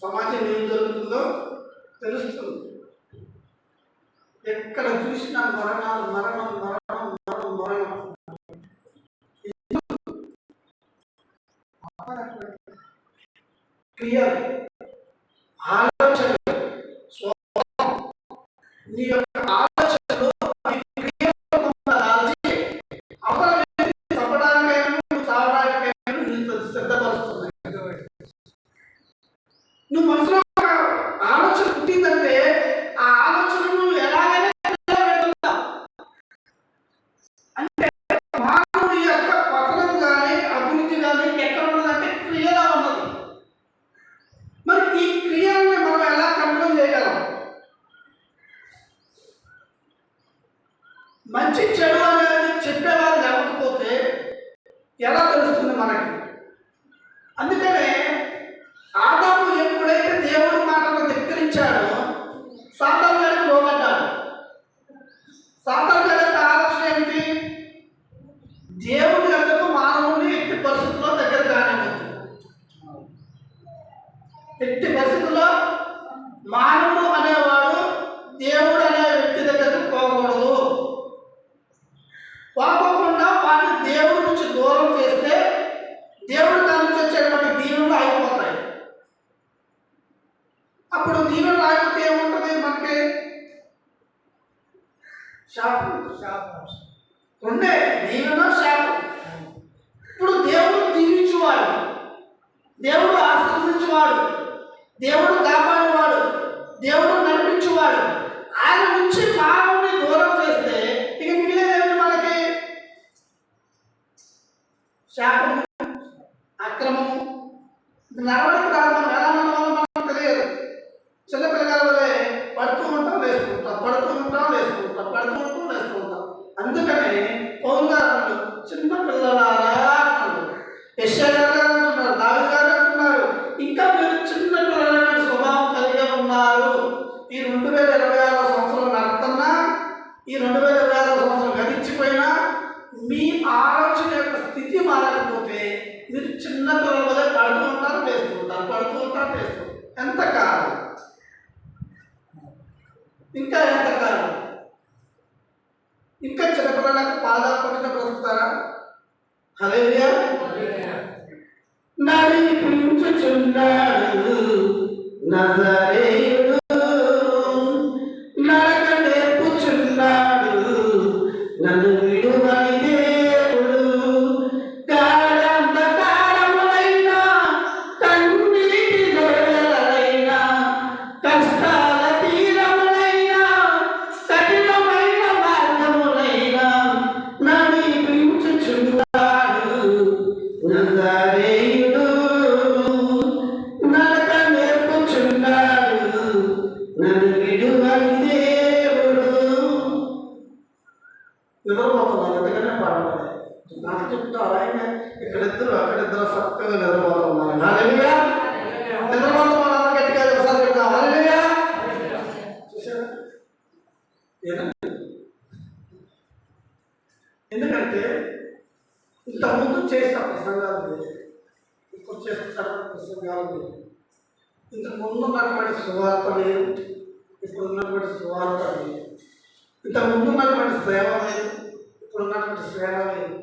సమాజం ఏం జరుగుతుందో తెలుస్తుంది. ఎక్కడ చూసినా మరణాలు, మరణం మరణం మరణం మరణం. క్రియలు, ఆలోచనలు, స్వభావం, నీ యొక్క ఆలోచనలు అవతల చంపడానికైనా చావడానికైనా నీకు సిద్ధపరుస్తున్నాయి. నువ్వు మనసులో ఆలోచన పుట్టిందంటే ఆ ఆలోచనను ఎలాగైనా అంటే అందుకనే ఆదాము ఎప్పుడైతే దేవుడి మాటను ధిక్కరించాడో సాతాను గారికి లోబడ్డాడు. సాతాను గారి యొక్క ఆలోచన ఏమిటి? దేవుడి యొక్కకు మానవుని ఎట్టి పరిస్థితుల్లో దగ్గర కానివ్వద్దు. ఎట్టి పరిస్థితుల్లో మానవుడు అనేవాడు దేవుడు అనే వ్యక్తి దగ్గరకు పోకూడదు. పోకుండా వాడిని దేవుడి నుంచి దూరం చేస్తే దేవుడు దాని నుంచి వచ్చేటువంటి దీవెనలు ఆగిపోతాయి. అప్పుడు దీవెనలు ఆగిపోతే ఏముంటుంది? మనకి శాపం. ఉండే దీవెన శాపం. ఇప్పుడు దేవుడు దీవించువాడు, దేవుడు ఆశీర్వదించువాడు, దేవుడు కాపాడేవాడు, దేవుడు నడిపించువాడు. ఆయన నుంచి మానవుని దూరం చేస్తే ఇక మిగిలేదేమిటి మనకి? శాపము, అక్రమము. నడవడికి రాదు. మనం ఎలా నడవాలో మనకు తెలియదు. చిన్నపిల్లల వల్లే పడుతూ ఉంటాం, వేసుకుంటాం, పడుతూ ఉంటాం, వేసుకుంటాం, పడుతూ ఉంటాం, వేసుకుంటాం. అందుకని పౌలు గారు అన్నాడు, చిన్న పిల్లలారా అంటున్నారు, యెషయా గారు అంటున్నారు, దావీదు గారు అంటున్నారు, ఇంకా మీరు చిన్న పిల్లలైన స్వభావం కలిగి ఉన్నారు. ఈ 2026 సంవత్సరం నడుతున్నా, ఈ 2026 సంవత్సరం గతించిపోయినా మీ ఆలోచన యొక్క స్థితి మారకపోతే మీరు చిన్న పిల్లల వల్ల పడుతూ ఉంటారు, వేసుకుంటారు, పడుతూ ఉంటారు, వేసుకుంటారు. ఎంతకాలం? ఇంకా ఎంతకాలం? ఇంకా చిన్నపిల్లలకు పాదాపడిన బ్రతుకుతారా? హల్లెలూయా. నడిపించుచున్నాడు నజరేయుడు, నడక నేర్పుచున్నాడు నన్ను విడువని దేవుడు. గాఢంధకారములైనా కన్నీటి లోయలైనా కష్టాల తీరములైనా కఠినమైన మార్గములైనా నడిపించుచున్నాడు నజరేయుడు, నడక నేర్పుచున్నాడు నన్ను విడువని దేవుడు. నిద్రపోతున్నారు, ఎందుకంటే పాడలేదు. నాకు చెప్తారు ఆయన ఇక్కడిద్దరు అక్కడిద్దరు చక్కగా నిద్రపోతున్నారు. హల్లెలూయా. నిద్రపోతున్నారు గట్టిగా ఒకసారి చెప్తాం. హల్లెలూయా. చూసారా? ఎందుకంటే ఇంతకుముందు చేసిన ప్రసంగాలు లేదు, ఇప్పుడు చేస్తున్న ప్రసంగాలు లేదు. ఇంతకుముందు ఉన్నటువంటి సువార్త లేదు, ఇప్పుడు ఉన్నటువంటి సువార్త లేదు. ఇంతకుముందు ఉన్నటువంటి సేవ లేదు, ఇప్పుడు ఉన్నటువంటి సేవ లేదు.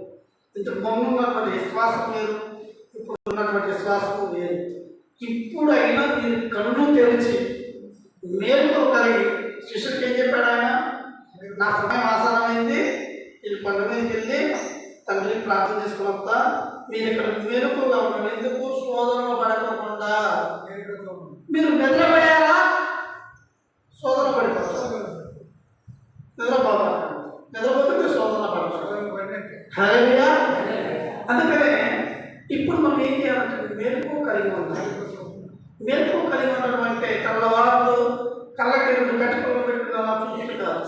ఇంతకుముందు ఉన్నటువంటి విశ్వాసం లేదు, ఇప్పుడు ఉన్నటువంటి విశ్వాసం లేదు. ఇప్పుడైనా మీరు కళ్ళు తెరిచి మేలుకో కలిగి, శిష్యుడికి ఏం చెప్పాడు ఆయన? నా సమయం ఆసనమైంది, ఇది కొండ మీదకి వెళ్ళి తండ్రిని ప్రార్థన చేసుకుని వస్తా, మీరు ఇక్కడ మేలుకోగా ఉన్నాడు. ఎందుకు? శోధనలో పడకుండా. మీరు నిద్రపోయారా? శోధన పడిపోతారు. నిద్రపోవాలి, నిద్రపోతే మీరు శోధన పడతారు. హల్లెలూయా. అందుకనే ఇప్పుడు మనం ఏం చేయాలంటే మేలుకో కలిగి ఉండాలి. మేలుకో కలిగి ఉండడం అంటే తెల్లవాళ్ళు కళ్ళకి కట్టుకోవడం పెట్టుకున్నా చూసి కాదు.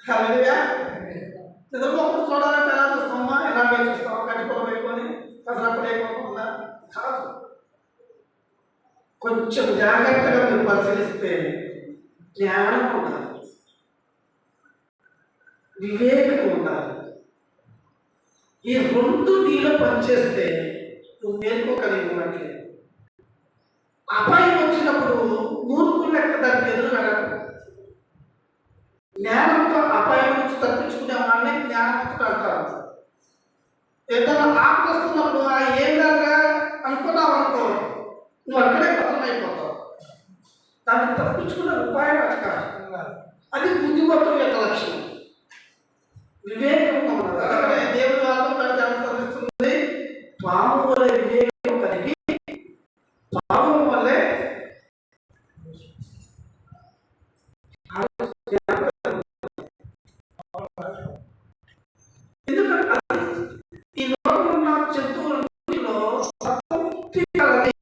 హల్లెలూయా. నిద్రపోకుండా చూడాలంటే ఎలా చూస్తామా? ఎలాగే చూస్తామా? కట్టుకోవడం పెట్టుకొని కసరప్పుడు అయిపోకుండా కాదు. కొంచెం జాగ్రత్తగా మీరు పరిశీలిస్తే జ్ఞానం ఉండాలి, వివేకం ఉండాలి. ఈ రెండు నీలో పనిచేస్తే నువ్వు మేల్కోగలిగి ఉన్నట్లే. అపాయం వచ్చినప్పుడు మూర్ఖులు లెక్క దానికి ఎదురు వెళ్ళదు. జ్ఞానంతో అపాయం నుంచి తప్పించుకునే వాడిని జ్ఞానంతో అంటారు. ఏదైనా ఆపద వస్తున్నప్పుడు ఏం కాదుగా అనుకున్నావు అనుకో, నువ్వు అక్కడే పతనమైపోతావు. దాన్ని తప్పించుకునే ఉపాయం అది కాదు. అది బుద్ధిమంతుల యొక్క లక్షణం, వివేకం ఉన్నది. అక్కడే దేవుడి వాక్యం మనకి అనుసరిస్తుంది. పాము వలె వివేకం కలిగి, పాము వల్లే ఎందుకంటే ఈ లోకంలో ఉన్న జంతువులలో సత్వముక్తి కలది.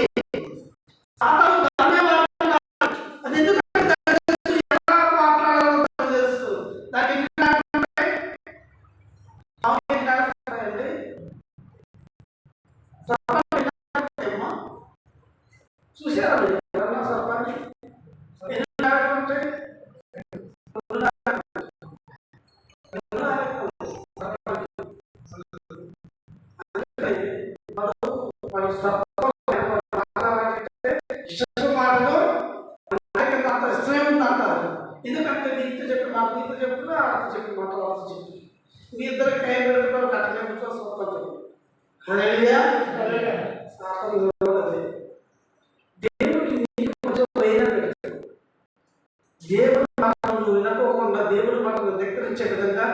సాతాను దాన్నే వాడుతున్నాడు. అది ఎందుకంటే ఎలా మాట్లాడాలో తెలుసు. దానికి చేశారా మీరు ఎవరన్నా సర్పంచ్? ఎన్ని నాయకులు ఉంటాయి? వాళ్ళు మాటలు నాయకులు అంత ఇష్టమే ఉంది అంటారు. ఎందుకంటే నీతో చెప్పిన మాట నీతో చెప్తున్నా, అర్థం చెప్పిన మాట వాళ్ళతో చెప్తున్నా. మీ ఇద్దరు కై పెట్టుకోవడం కట్టలే కూర్చో స్వతంత్రం. హల్లెలూయా. దేవుడికి నీకు కొంచెం వైరం పెడతాడు. దేవుడి మాటలు నువ్వు వినకోకుండా దేవుడి మాటలు ధిక్కరించే విధంగా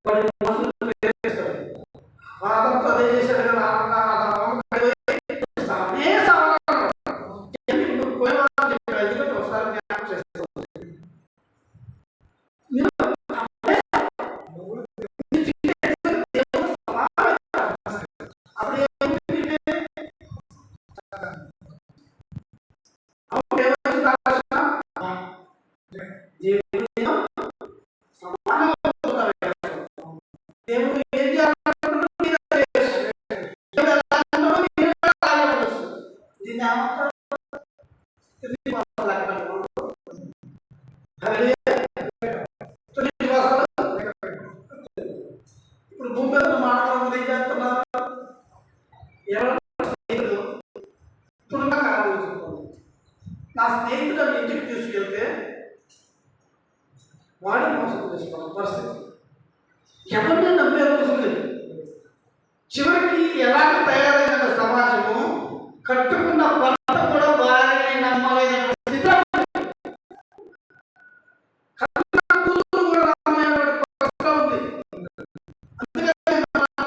వాడి మనసును ప్రేరేపిస్తాడు. వాదంతో అదే చేశాడు కదా. ఒకసారి జ్ఞాపకం చేస్తాను. దేవుడు ఏం చేయాలనుకుంటున్నాడు? దీన్ని ఏమంటారు? ఇప్పుడు భూమి మీద మాట్లాడుతుంది ఏం చేస్తున్నారు? ఎవరైనా స్నేహితుడు ఇప్పుడు కారణం చెప్తాను. నా స్నేహితుడు ఇంటికి తీసుకెళ్తే వాడిని మోసం చేసుకోవడం పరిస్థితి. ఎవరిని నమ్మే రోజు లేదు. చివరికి ఎలాగ తయారైన సమాజము కట్టుకున్న భర్త కూడా భార్యని నమ్మలేని స్థితి, కూతురు కూడా నమ్మలేని పరిస్థితి ఉంది. అందుకని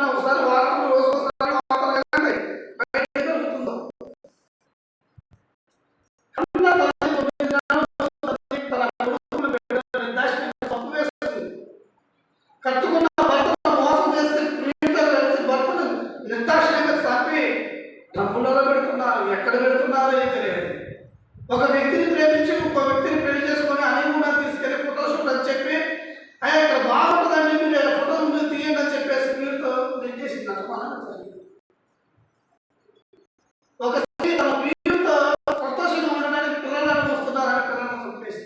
ఒకసారి వారం రోజుకోసారి వార్తలు వెళ్ళండి, బయట ఏం జరుగుతుందో. కట్టుకున్న భర్తను మోసం చేసి ప్రియులతో కలిసి భర్తను నిర్దాక్షిణ్యంగా చంపి డబ్బులలో పెడుతున్నారు. ఎక్కడ పెడుతున్నారో ఏం తెలియదు. ఒక వ్యక్తిని ప్రేమించి ఇంకో వ్యక్తిని పెళ్లి చేసుకొని హనీమూన్ తీసుకెళ్లి ఫోటోషూట్ అని చెప్పి ఆయన ఇక్కడ బాగుంటుందండి మీరు ఫోటోలు మీరు తీయండి అని చెప్పేసి వీరితో నిర్దేశించారు. ఒక స్త్రీ తన ప్రియులతో సంతోషంగా ఉండడానికి పిల్లలను వస్తున్నారని పిల్లలను చంపేసి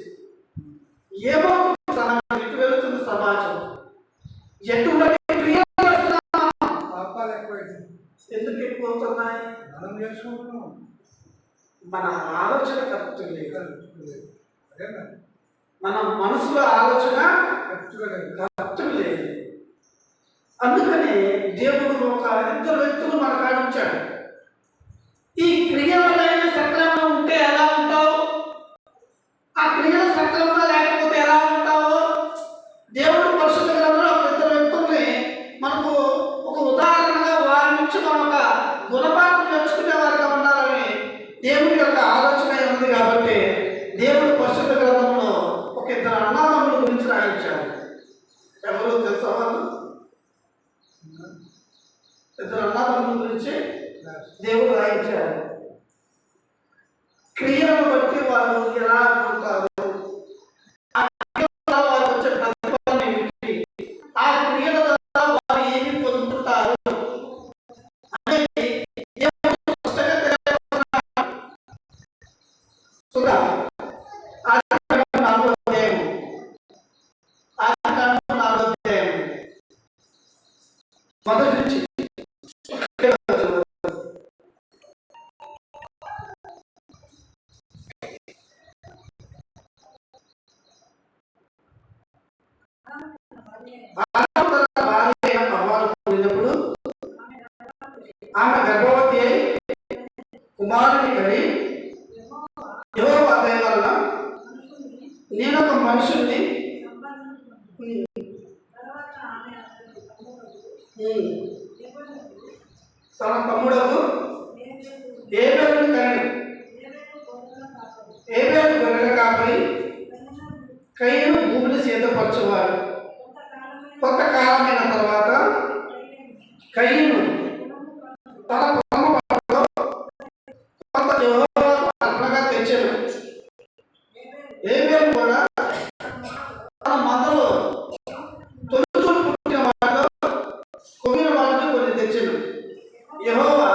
ఏమవుతుంది సమాజం? ఇటు వెళుతుంది సమాజం. ఎటువంటి క్రియలు ఎందుకు ఎక్కువ అవుతున్నాయి? మన ఆలోచన కరెక్ట్ లేదు. మన మనసులో ఆలోచన కరెక్ట్ లేదు. అందుకని దేవుడు ఒక ఇద్దరు వ్యక్తులు మన కాడించాడు. ఈ క్రియలైన సక్రమంగా ఉంటే ఎలా ఉంటావు? ఆ క్రియలు సక్రమంగా లేకపోతే ఎలా ఉంటావు? దేవుడు పరిశుద్ధ గ్రంథంలో ఒక ఇద్దరు వ్యక్తుల్ని మనకు ఒక ఉదాహరణగా వారి నుంచి మనం ఒక గుణపాఠం నేర్చుకునే వారిగా ఉండాలని దేవుడి యొక్క ఆలోచన ఉంది. కాబట్టి దేవుడు పరిశుద్ధ గ్రంథంలో ఒక ఇద్దరు అన్నదమ్ముల గురించి రాయించాడు. ఎవరు తెలుసా వాళ్ళు? ఇద్దరు అన్నదమ్ముల గురించి దేవుడు రాయించాడు. క్రియలను బట్టి వాళ్ళు ఎలా ఉంటారు, వారు వచ్చే ప్రతిఫలం ఏమిటి, ఆ క్రియల ద్వారా వారు ఏమి పొందుతుంటారు అనేది దేవుడు స్పష్టంగా తెలియజేస్తున్నాడు. మొదటి నుంచి ఆమె గర్భవతి అయి కుమారుని కని యెహోవా దయ వలన నేను ఒక మనుషుల్ని తన తమ్ముడకు ఏబేలుని కని ఏబేలు గొర్రెల కాపరి కయ్యను భూమిని సిద్ధపరచువాడు. కొంతకాలమైన తర్వాత కయ్యను తన పొలములో కొంత యెహోవాకు అర్పణగా తెచ్చెను. ఏబేలు కూడా తన మందలో తొలుచూలు పుట్టిన వాటిలో కొమ్మిన వాటిని కొన్ని తెచ్చెను. యెహోవా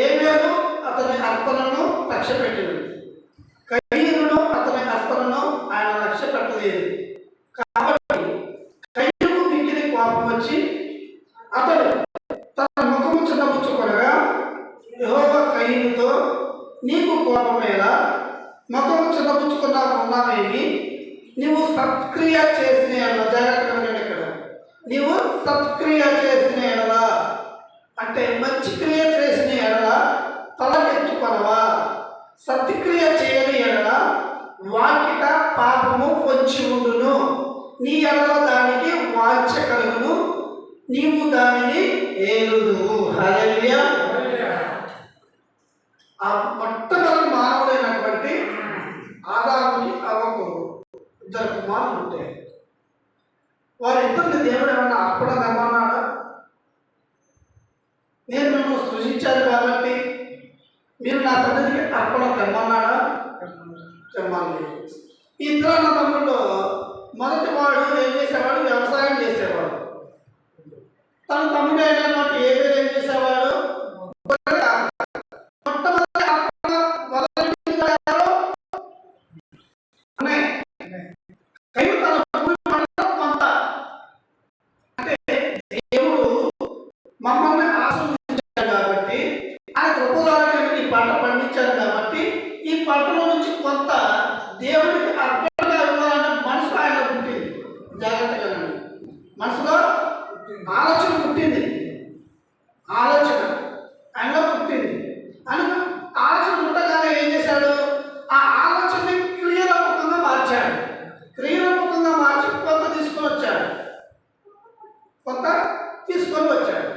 ఏబేలు అతని అర్పణను రక్షణ లక్ష్య పెట్టినది. కయీనును అతని అర్పణను ఆయన లక్ష్య పెట్టలేదు. కాబట్టి కయీనుకు మిక్కిలి కోపం వచ్చి అతడు తన ముఖము చిన్నపుచ్చుకొనగా యెహోవా కయీనుతో, నీకు కోపమేలా? ముఖము చిన్నపుచ్చుకున్నావేమి? నీవు సత్క్రియ చేసిన ఎడల, జాగ్రత్తగా వినండి ఇక్కడ, నీవు సత్క్రియ చేసిన ఎడల అంటే మంచి క్రియ చేసిన ఎడల తలకెత్తుకొనవా? సత్క్రియ చేయని ఎడల వాకిట పాపము పొంచి ఉండును. నీ ఎడల దానికి వాంఛ కలుగును, నీవు దానిని ఏలుదువు. హల్లెలూయా. ఆ మొట్టమొదటి మానవుడైనటువంటి ఆదాముకి అవ్వకు ఇద్దరు కుమారులు ఉంటాయి. వారిద్దరిని దేవుడు ఏమన్నా అర్పణ తెమ్మన్నాడా? నేను మిమ్మల్ని సృజించాను కాబట్టి మీరు నా సన్నిధికి అర్పణ తెమ్మన్నాడా? తెమ్మలేదు. ఈ ఇద్దరు అన్న తమ్ముళ్ళు మొదటి వాడు ఏం చేసేవాడు? వ్యవసాయం చేసేవాడు. తన తమ్ముడు అయినటువంటి ఏబేలు ఏం చేసేవాడు? మొట్టమొదటి అర్పణ మొదటి కయ్యూను తన భూమి పంటలో కొంత, అంటే దేవుడు మమ్మల్ని ఆశీర్వదించాడు కాబట్టి, ఆయన కృపలాగా ఈ పంట పండించాడు కాబట్టి ఈ పంటలో నుంచి కొంత దేవుడికి అర్పణగా ఇవ్వాలనే మనసు ఆయన పుట్టింది. జాగ్రత్తగా మనసులో ఆలోచన పుట్టింది. ఆలోచన ఆయనలో పుట్టింది. అని ఆలోచన పుట్టగానే ఏం చేశాడు? ఆ ఆలోచనని క్రియరూపకంగా మార్చాడు. క్రియరూపకంగా మార్చి కొంత తీసుకొని వచ్చాడు.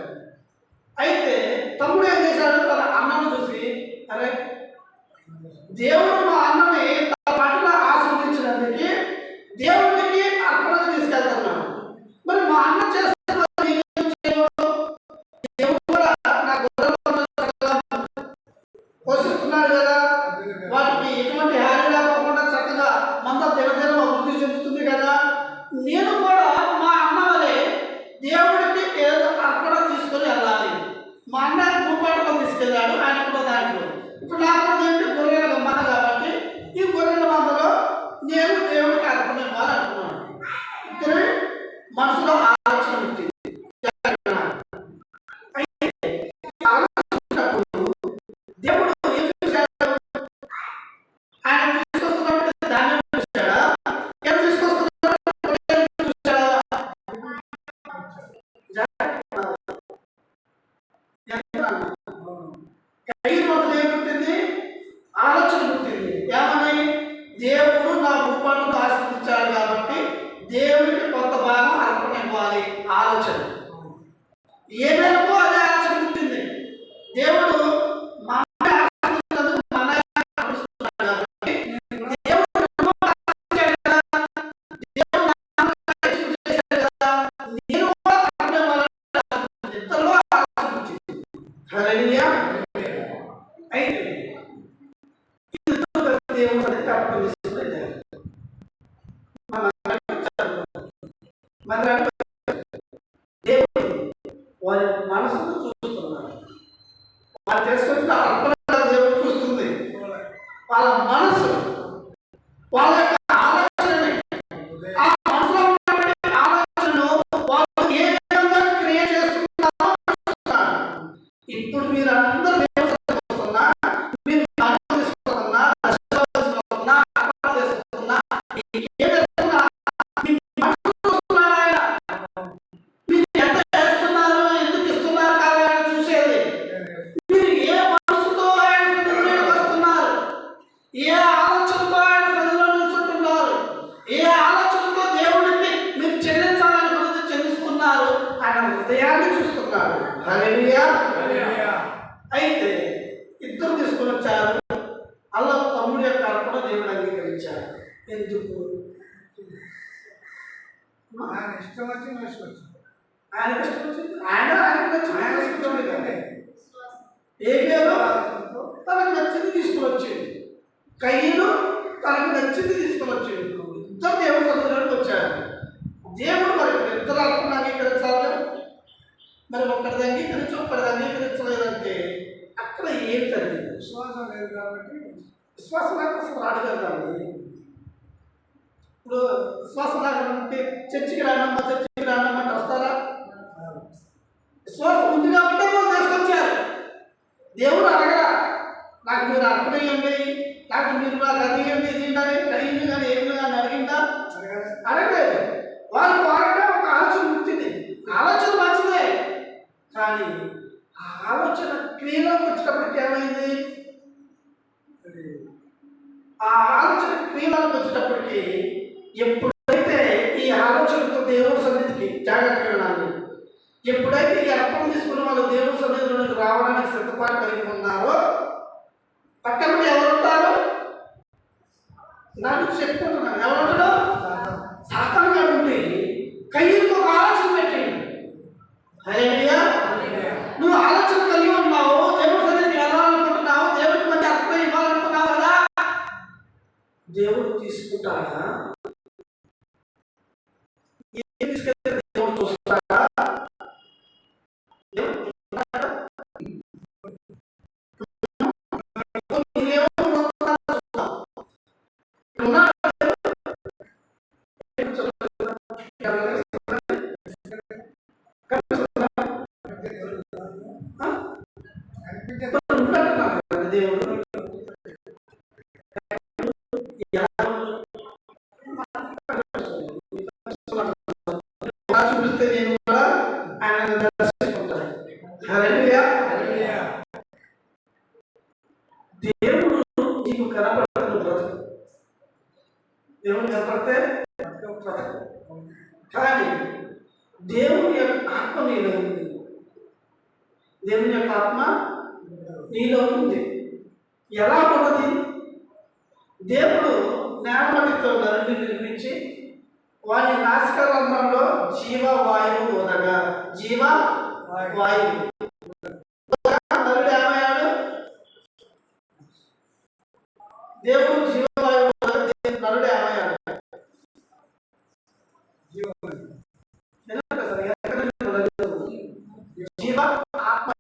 అయితే తమ్ముడు ఏం చేశాడు? తన అన్నను చూసి, అరే దేవుడు మా అన్నని తన పట్ల ఆశీర్వదించినందుకు దేవుడికి అర్పణగా తీసుకెళ్తున్నాడు. మరి మా అన్న చేస్తున్న దేవుడు కూడా నా గొర్రెలను పోషిస్తున్నాడు కదా, వాటికి ఎటువంటి హాని లేకుండా చక్కగా మంద దినదినం అభివృద్ధి చెందుతుంది కదా, నేను కూడా మా అన్న వలె దేవుడికి ఏదో అర్పణ తీసుకొని వెళ్ళాలి. మా అన్న భూపాటలో తీసుకెళ్ళాడు, ఆయన కూడా దాంట్లో. ఇప్పుడు నాకు ఏంటి? గొర్రెల మంద కాబట్టి ఈ గొర్రెల మందలో నేను దేవుడికి అర్పణ ఇవ్వాలనుకున్నాను. ఇద్దరు మనసులో ఆలోచన ఉంటుంది. దేవుడు ఏం చూశాడు? ఆయన తీసుకొస్తున్నప్పుడు ధాన్యం చూశాడా? ఏం తీసుకొస్తున్నప్పుడు చూశాడా? కయ్యూను మనసులో ఏం పుట్టింది? ఆలోచన పుట్టింది. ఏమని? దేవుడు నా భూపాలను ఆశీర్వదించాడు కాబట్టి దేవుడికి కొంత భాగం అర్పణ ఇవ్వాలి. ఆలోచన ఏమేమో అదే ఆలోచన పుట్టింది. దేవుడు మా ఆశీర్వదించినందుకు మా అన్నయ్య ఆశీర్వదిస్తున్నాడు కాబట్టి దేవుడు ఆశీర్వదించాడు కదా, దేవుడు నా అన్నయ్య చేశాడు కదా, నేను కూడా అర్పణ ఇవ్వాలని ఇద్దరిలో ఆలోచన పుట్టింది. హల్లెలూయా. అయితే దేవుడు అనేది అర్పణ తీసుకుని దేవుడు వారి మనసును చూస్తున్నాడు. వారు చేసుకొచ్చిన అర్పణ దేవుడు చూస్తుంది. వాళ్ళ మనసు, వాళ్ళ యొక్క ఆలోచనని, ఆ మనసులో ఉన్నటువంటి ఆలోచనను వాళ్ళు ఏ విధంగా క్రియేట్ చేసుకుంటారో చూస్తున్నాడు. ఇప్పుడు మీరు అందరూ దేవుస్తున్నా, మీరు అర్పణ తీసుకున్నా, తీసుకున్నా, అర్పణ తీసుకున్నా, ఏ విధంగా మీ మనసు చూస్తున్నాడు ఆయన. మీరు ఎంత చేస్తున్నారు, ఎందుకు ఇస్తున్నారు కాదు ఆయన చూసేది. మీరు ఏ మనసుతో ఆయన సన్నిధిలోకి వస్తున్నారు, ఏ ఆలోచనతో ఆయన సన్నిధిలో నిల్చుంటున్నారు, ఏ ఆలోచనతో దేవుడికి మీరు చెల్లించాలనుకున్నది చెల్లిస్తున్నారు, ఆయన హృదయాన్ని చూస్తున్నాడు. హల్లెలూయా. అయితే ఇద్దరు తీసుకొని వచ్చారు. అలా తమ్ముడి యొక్క అర్పణ దేవుడు అంగీకరించాడు. ఎందుకు?
ఆయన ఇష్టం వచ్చి వేసుకొచ్చు.
ఆయనకి ఇష్టం వచ్చింది. ఆయనకు నచ్చింది. ఏ పేరు? తనకు నచ్చింది తీసుకుని వచ్చింది. కయ్యూను తనకు నచ్చింది తీసుకుని వచ్చింది. ఇద్దరు దేవుడు సన్నిధిలోకి వచ్చారు. దేవుడు మరి ఇద్దరు అర్పణ అంగీకరించాలి. మరి ఒక్కడిది అంగీకరించి ఒక్కడిది అంగీకరించలేదంటే అక్కడ ఏం జరిగింది?
విశ్వాసం లేదు కాబట్టి
విశ్వాసం లేక అసలు రాడు కదండి. ఇప్పుడు విశ్వాసం లేకపోతే చర్చికి రానమ్మంటే వస్తారా? విశ్వాసం ఉంది కాబట్టి వాళ్ళు తీసుకొచ్చారు. దేవుడు అడగరా, నాకు మీరు అర్థమయ్యండి, నాకు మీరు నాకు అది ఇవ్వండి, ఇది ఇవ్వండి, కయ్యింది కానీ ఏమి కానీ అడిగిందా? అడగలేదు. వారి వారంగా ఒక ఆలోచన పుట్టింది. ఆలోచన మంచిదే, కానీ ఆ ఆలోచన క్రియలోకి వచ్చేటప్పటికి ఏమైంది? ఆ ఆలోచన క్రియలోకి వచ్చేటప్పటికి ఎప్పుడైతే ఈ ఆలోచనతో దేవుడి సన్నిధికి జాగ్రత్తగా ఉండాలి, ఎప్పుడైతే ఈ అర్థం తీసుకున్న వాళ్ళు దేవుడి సన్నిధిలోకి రావడానికి సిద్ధపాటు కలిగి ఉన్నారో పక్కన ఎవరుంటారు? నాకు చెప్పుకుంటున్నాను, ఎవరుంటాడో సాతానుగా ఉండి కయ్యూతో ఒక ఆలోచన పెట్టండి. హల్లెలూయా. నువ్వు ఆలోచన కలిగి ఉన్నావు, దేవుడి సన్నిధికి వెళ్ళాలనుకుంటున్నావు, దేవుడికి మంచి అర్థం ఇవ్వాలనుకున్నావు కదా, దేవుడు తీసుకుంటాడా? ఏం తీసుకెళ్తే దేవుడు చూస్తాడా? దేవుడు చూపిస్తే నేను కూడా ఆయన దర్శించుకుంటాను. హల్లెలూయా. దేవుడు నీకు కనపడతాడు బ్రతుకు, దేవుడు కనపడితే బ్రతుకు. కానీ దేవుని యొక్క ఆత్మ నీలో ఉంది, దేవుని యొక్క ఆత్మ నీలో ఉంది. ఎలా ఉన్నది? దేవుడు జ్ఞానమతితో నరుని నిర్మించి వారి నాసికారంధ్రంలో జీవవాయువు వదగా, జీవవాయువు నరుడు ఏమయ్యాడు? దేవుడు జీవవాయువు నరుడు ఏమయ్యాడు? జీవ ఆత్మ,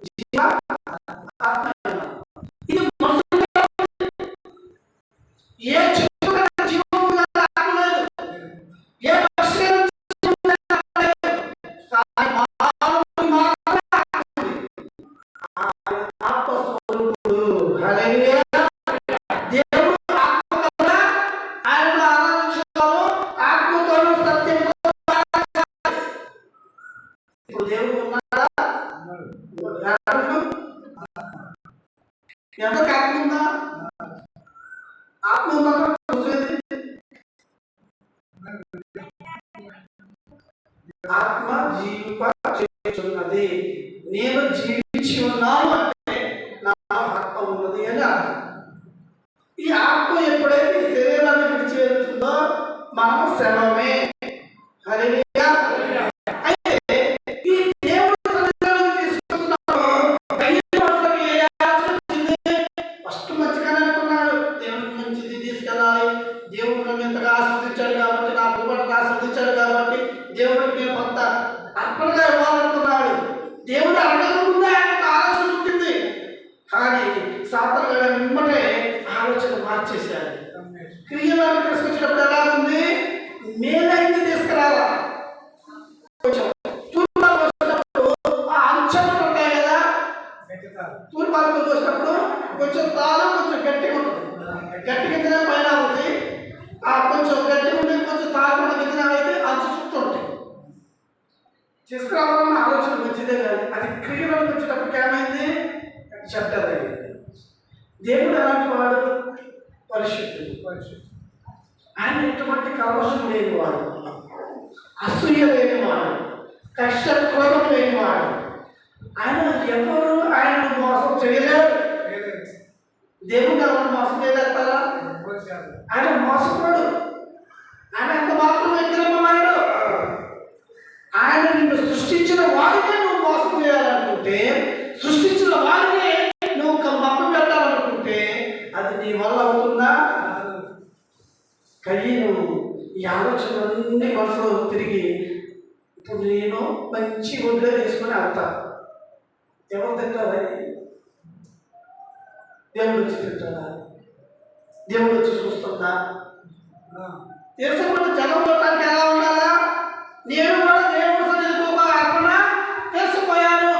జీవ ఆత్మ. ఇది ఏ ఎంత ఆత్మ ఉందా? ఆత్మ ఉందా? ఆత్మ జీవింప చేయుచున్నది. నేను జీవించి ఉన్నాను అంటే నా ఆత్మ ఉన్నది అని అర్థం. ఈ ఆత్మ ఎప్పుడైతే శరీరాన్ని విడిచిపెడుతుందో మనం శవమే. హల్లెలూయా. అయితే ఈ దేవుడు సన్నిధిలోకి తీసుకుంటున్నాడు. ఫస్ట్ మంచిగానే అనుకున్నాడు, దేవుడికి మంచిది తీసుకెళ్ళాలి, దేవుడు నన్ను ఎంతగా ఆస్వాదించాడు కాబట్టి, నా కుటుంబాన్ని ఆస్వాదించాడు కాబట్టి దేవుడికి నేను కొంత అర్పణగా ఇవ్వాలనుకున్నాడు. దేవుడు అడగకుండా ఆయనకు ఆలోచన ఉంటుంది. కానీ సాతాను గారు వెంబడే ఆలోచన మార్చేశాడు. క్రియలను తీసుకొచ్చినప్పుడు ఎలా ఉంది? మేలైంది తీసుకురాలా. కొంచెం తూర్పాలకు వచ్చినప్పుడు ఆ అంచనాలు ఉంటాయి కదా, తూర్పాలకు వచ్చినప్పుడు కొంచెం తాళం కొంచెం గట్టిగా ఉంటుంది, గట్టి గిద్దనే పైన అవుతుంది. ఆ కొంచెం గట్టిగా ఉంటే కొంచెం తాళకుండా గిద్దన అయితే అంచు చుట్టూ ఉంటాయి. తీసుకురావాలన్న ఆలోచన మంచిదే, కానీ అది క్రియలకు వచ్చేటప్పటికి ఏమైంది? చెడ్డదైంది. దేవుడు ఎలాంటి వాడు? పరిశుద్ధుడు. ఆయన ఎటువంటి కవచం లేనివాడు, అసూయ లేనివాడు, కష్టక్రోధం లేనివాడు. ఆయన ఎవరు ఆయనను మోసం చేయలేరు. దేవుడు ఎవరు మోసం చేయలేస్తారా? ఆయన మోసపోడు. ఆయన ఎంత మాత్రం విగ్రహమాడు. ఆయన నిన్ను సృష్టించిన వారినే నువ్వు మోసం చేయాలనుకుంటే, సృష్టించిన వారినే నువ్వు మప్ప పెట్టాలనుకుంటే అది నీ వల్ల అవుతుందా? కయ్యను ఈ ఆలోచనలన్నీ మనసులో తిరిగి ఇప్పుడు నేను మంచి ఒడ్లో తీసుకొని వెళ్తా, ఎవరు తింటారా? దేవుడు వచ్చి తింటాడా? దేవుడు వచ్చి చూస్తుందా? తెలుసుకుంటే జనం చూడటానికి ఎలా ఉండాలా? నేను కూడా దేవుడి సన్నిధికి ఒక అర్పణ తీసుకుపోయాను,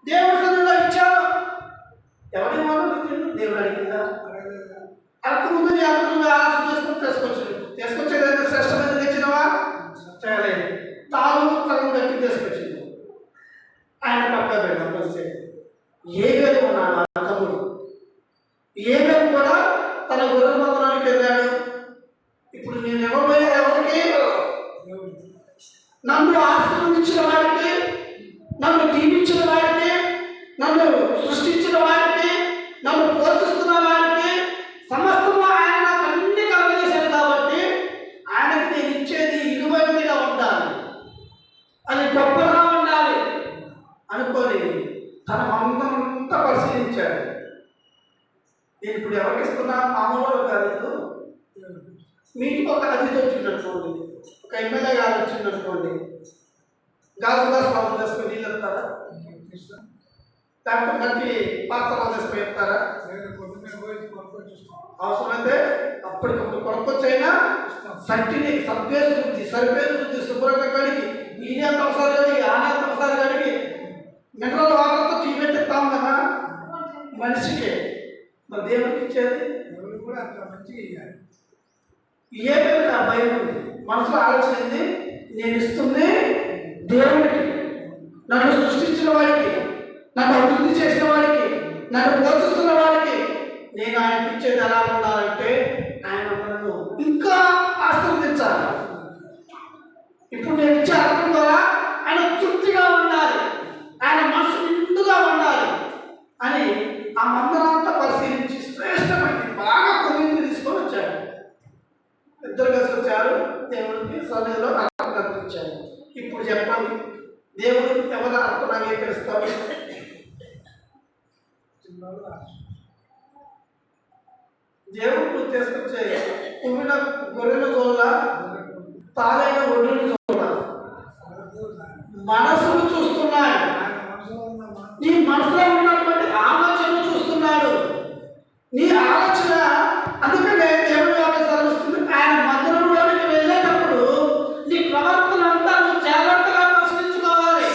దేవుడి సన్నిధిలో ఇచ్చాను. ఎవరి వాళ్ళు దేవుడు అడిగిందా? అరకు ముందు నీ అరకు నువ్వు ఆలోచన చేసుకుని తీసుకొచ్చేది శ్రేష్టమైన తెచ్చినవా? చేయలేదు. తాను సగం గట్టి తీసుకొచ్చింది. ఆయన పక్క పెడదాం పరిస్థితి. ఏ వేలు ఉన్నాడు ఆ తమ్ముడు? ఏ వేలు కూడా తన గొర్రెల మందరానికి వెళ్ళాడు. ఇప్పుడు నేను ఎవరిపోయా? ఎవరికి? నన్ను ఆశీర్వదించిన వాడికి, నన్ను దీవించిన వాడికి, నన్ను సృష్టించిన వాడికి, నన్ను పోషిస్తున్న వాడికి సమస్తము ఆయన నాకు అన్ని కలగజేశాడు. కాబట్టి ఆయనకి నేను ఇచ్చేది ఇరువైపుగా ఉండాలి, అది గొప్పగా ఉండాలి అనుకొని తన మందంతా పరిశీలించాడు. నేను ఇప్పుడు ఎవరికి ఇస్తున్నా? మామూలు కాదు. మీకు ఒక అతిథి వచ్చిందనుకోండి, ఒక ఎమ్మెల్యే గారు వచ్చిందనుకోండి, గాజు పాపం చేసుకుని నీళ్ళు వెళ్తారా? లేకపోతే మంచి పాత్రలు చేసుకుని వెళ్తారా? అవసరమైతే అప్పటికప్పుడు కొనుక్కొచ్చైనా సంటిని సరిపేసి శుభ్రంగా కడిగి ఈయన ఒకసారి కడిగి ఆనంద ఒకసారి కడిగి మినరల్ వాటర్తో టీ పెట్టిస్తాం కదా మనిషికి. మరి దేవుడికి ఇచ్చేది
కూడా అంత మంచిగా ఇవ్వాలి.
ఏ పేరు ఆ భయం ఉంది మనసులో ఆలోచన. నేను ఇస్తుంది దేవుడికి, నన్ను సృష్టించిన వాడికి, నన్ను అభివృద్ధి చేసిన వాడికి, నన్ను పోషిస్తున్న వాడికి. నేను ఆయనకి ఇచ్చేది ఎలా ఉండాలంటే ఆయన నన్ను ఇంకా ఆశీర్వదించాలి. ఇప్పుడు నేను ఇచ్చే అర్థం ద్వారా ఆయన తృప్తిగా ఉండాలి, ఆయన మనసు నిండుగా ఉండాలి అని ఆ మందరంతా పరిశీలించి శ్రేష్టమైనది బాగా కొమ్మిది తీసుకొని వచ్చాడు. ఇద్దరు కలిసి వచ్చారు, దేవుడికి సన్నిధిలో అర్పణ అర్పించారు. ఇప్పుడు చెప్పండి, దేవుడు ఎవరు అర్పణ అంగీకరిస్తారు? దేవుడు తీసుకొచ్చే పువ్విన గొర్రెల చోళ్ళ, తాలైన ఒడ్డుని చోళ్ళ మనసును చూస్తున్నాడు. నీ మనసులో ఉన్నటువంటి ఆలోచన చూస్తున్నాడు. నీ ఆలోచన అందుకనే దేవుడు సెలవుస్తుంది. ఆయన మందిరంలోనికి వెళ్ళేటప్పుడు నీ ప్రవర్తన అంతా నువ్వు జాగ్రత్తగా పరిశీలించుకోవాలి.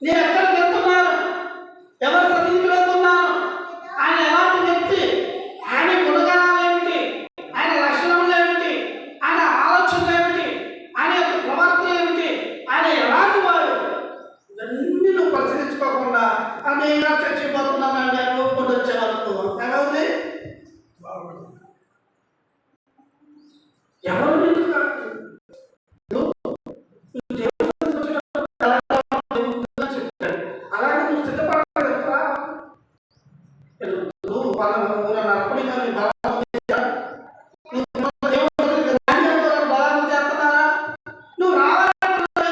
నేను ఎక్కడికి వెళ్తున్నాను, ఎవరి సన్నిధికి వెళ్తున్నాను, ఆయన ఎలాంటి వ్యక్తి, ఆయన గుణగణాలు ఏమిటి, ఆయన లక్షణములు ఏమిటి, ఆయన ఆలోచనలు ఏమిటి, ఆయన యొక్క ప్రవర్తన ఏమిటి, ఆయన ఎలాంటి వాడు, ఇవన్నీ నువ్వు పరిశీలించుకోకుండా నేను చచ్చిపోతున్నానండి అని ఒప్పుకొని వచ్చే వరకు ఎలా ఉంది? ఎవరు అలాగే నువ్వు సిద్ధపడాలి. నువ్వు అర్పణ చేస్తున్నారా? నువ్వు రావాలంటే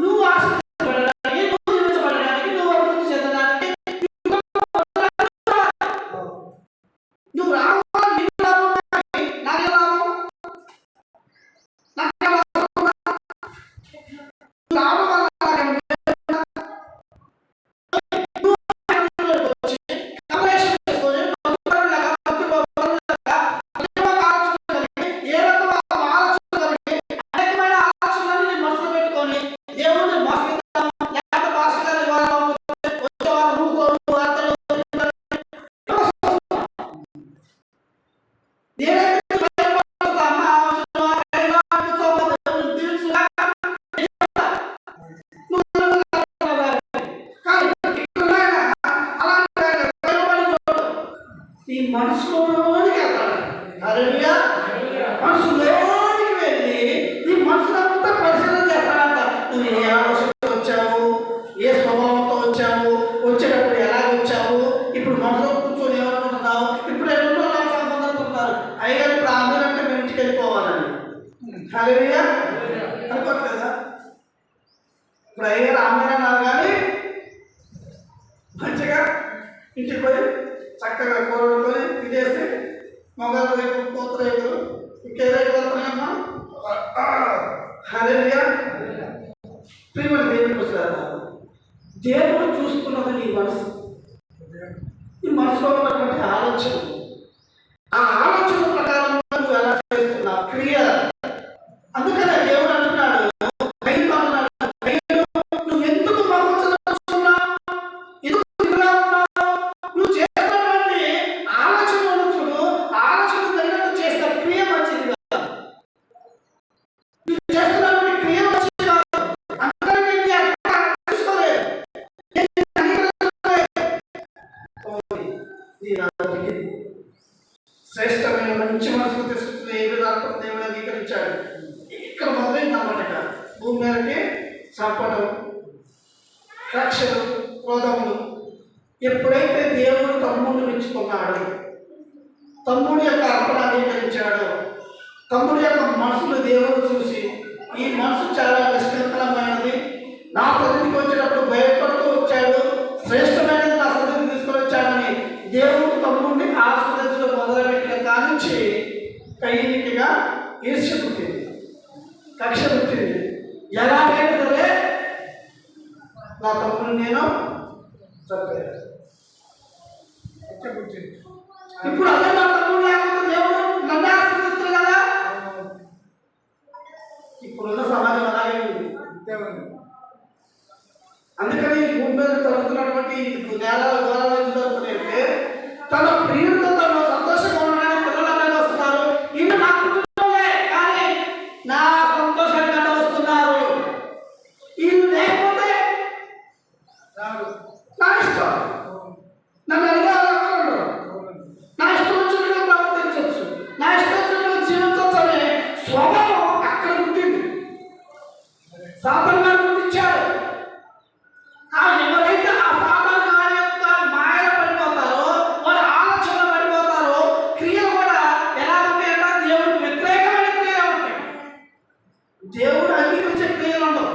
నువ్వు ఆశించబడడానికి, నువ్వు జీవించబడడానికి, నువ్వు అభివృద్ధి చెందడానికి నువ్వు రావాలి. ఈ మనసులోనికి వెళ్తాడు. హల్లెలూయా. మనసులోనికి వెళ్ళి నీ మనసులంతా పరిశీలన చేస్తాడంట. నువ్వు ఏ ఆలోచనతో వచ్చావు, ఏ స్వభావంతో వచ్చావు, వచ్చేటప్పుడు ఎలా వచ్చావు, ఇప్పుడు మనసులో కూర్చొని ఏమనుకుంటున్నావు, ఇప్పుడు ఎన్నో సంబంధం అనుకుంటున్నారు. అయ్యా ఇప్పుడు అందరంటే మేము ఇంటికి వెళ్ళిపోవాలని. హల్లెలూయా అనుకోవట్లేదా? ఇప్పుడు అయ్యారు ఆమెన్నారు కానీ మంచిగా ఇంటికి పోయి చక్కగా కూరడుకొని తినేసి మొగలు రేపు కూతురు రేపులు ఇంకేదైతే వెళ్తున్నాయమ్మా. హల్లెలూయా. ప్రియమైన దేవుని ప్రజలారా, దేవుడు చూస్తున్న మనసు. ఈ మనసులో ఉన్నటువంటి ఆలోచన, ఆ ఆలోచన ప్రకారం నువ్వు ఎలా చేస్తున్నావు క్రియ. అందుకనే దేవుడు అంటున్నాడు, నువ్వు ఎందుకు మమ్మల్ని ఎందుకు ఇలా ఉన్నావు? నువ్వు చేస్తున్నటువంటి ఆలోచనను చూడు, ఆలోచన తగినట్టు చేసిన క్రియ మంచిది కాదు. నువ్వు చేస్తున్నటువంటి క్రియ మంచిది కాదు. అందుకని నేను తీసుకోలేదు. శ్రేష్టమైన మంచి మనసుకు తీసుకుంటున్న ఏ విధానం దేవుడు అంగీకరించాడు. ఇక్కడ మొదలైంది అన్నమాట. భూమి మీదకి చంపడం, రక్షణ, క్రోధములు. ఎప్పుడైతే దేవుడు తమ్ముడిని మెచ్చుకున్నాడు, తమ్ముడి యొక్క అర్పణ అంగీకరించాడు, తమ్ముడి యొక్క మనసును దేవుడు చూసి ఈ మనసు చాలా నిష్కలంకమైనది, నా సన్నిధికి వచ్చినప్పుడు భయపడుతూ వచ్చాడు, శ్రేష్టమైనది నా సన్నిధికి తీసుకొని వచ్చాడని దేవుడు తమ్ముడిని ఆస్వాదించడం మొదలుపెట్టిన కానుంచి కయ్యినికిగా ఈర్ష్య పుట్టింది, కక్ష పుట్టింది. ఎలాగైనా సరే నా తమ్ముడిని నేను చంపాను. ఇప్పుడు అదే నా తమ్ముడు లేకపోతే దేవుడు నన్ను ఆస్వాదిస్తుంది కదా. ఇప్పుడున్న సమాజం అలాగే ఉంది. అందుకని భూమి మీద జరుగుతున్నటువంటి నేరాలు ఘోరాలు జరుగుతున్నాయంటే తన ప్రియులతో తను సంతోషంగా ఉండడానికి పిల్లలందరూ వస్తున్నారు. ఇನ್ನು నా కుటుంబంలో కానీ నా సంతోషానికి అడ్డ వస్తున్నారు. వీళ్ళు లేకపోతే నా ఇష్టం, నన్ను అడిగారు, నా ఇష్టం వచ్చినట్టు ప్రవర్తించవచ్చు, నా ఇష్టం వచ్చినట్టు జీవించవచ్చు అనే స్వభావం అక్కడ పుట్టింది. సాతాను గారు పుట్టించాడు. ఎవరైతే ఆ సాతాను గారి యొక్క మాయలో పడిపోతారో, వాళ్ళ ఆలోచనలో పడిపోతారో, క్రియలు కూడా ఎలా ఉంటాయంటే దేవుడికి వ్యతిరేకమైన క్రియలు ఉంటాయి. దేవుడు అంగీకరించే క్రియలు ఉండవు.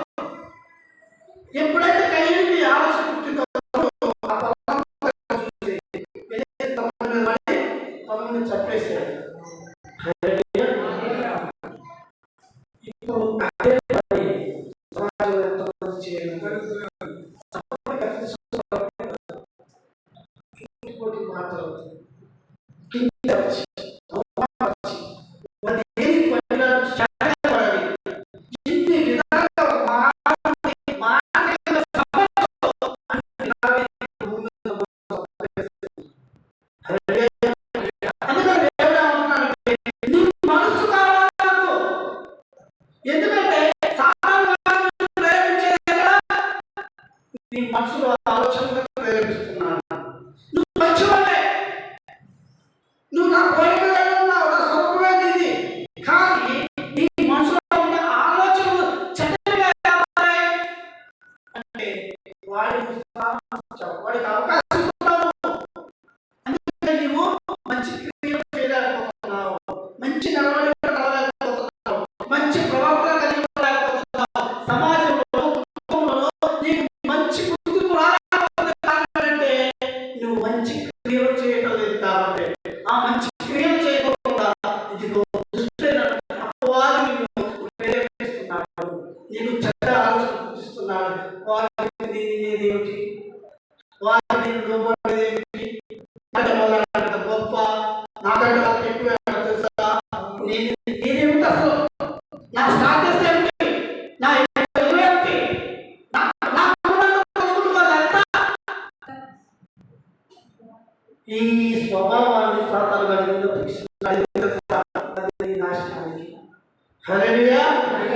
ఎప్పుడైతే కయ్యకి ఆలోచన పుట్టిందో తమ్ముడిని చంపేశాడు. ఇప్పుడు అదే సమాజంలో ఎంతమంది చేయడం మాట్లాడుతుంది. ఎందుకంటే నీ మనసులో ఆలోచనలు ప్రేరేపిస్తున్నాను. నువ్వు మంచివాడే, నువ్వు నా కోరికలే ఉన్నావు, నా స్వరూపమే నీది. కానీ నీ మనసులో ఉన్న ఆలోచనలు చెడ్డగా అంటే వాడికి అవకాశం ఇస్తున్నావు. అందుకే నీవు మంచి క్రియలు చేయలేకపోతున్నావు, మంచి నడవడిక రాలేకపోతున్నావు, మంచి ప్రవర్తన కలిగి లేకపోతున్నావు. సమాజంలో నీకు మంచి గుర్తింపు రాకపోతే కారణం అంటే నువ్వు మంచి క్రియలు చేయటం లేదు. కాబట్టి ఆ మంచి క్రియలు చేయకుండా ఇదిగో అపవాది నిన్ను ప్రేరేపిస్తున్నాడు, నీకు చెడ్డ ఆలోచన పుట్టిస్తున్నాడు. వారికి ఏమిటి, వారిని లోబడేది ఏమిటి, నాకంటే గొప్ప, నాకంటే వాళ్ళకి ఎక్కువ తెలుసా, నేనేమిటి అసలు, నా స్టాటస్ ఏమిటి, నా ఏమిటి, ఈ స్వభావాన్ని సాతాను గడిలో నాశనానికి. హల్లెలూయా.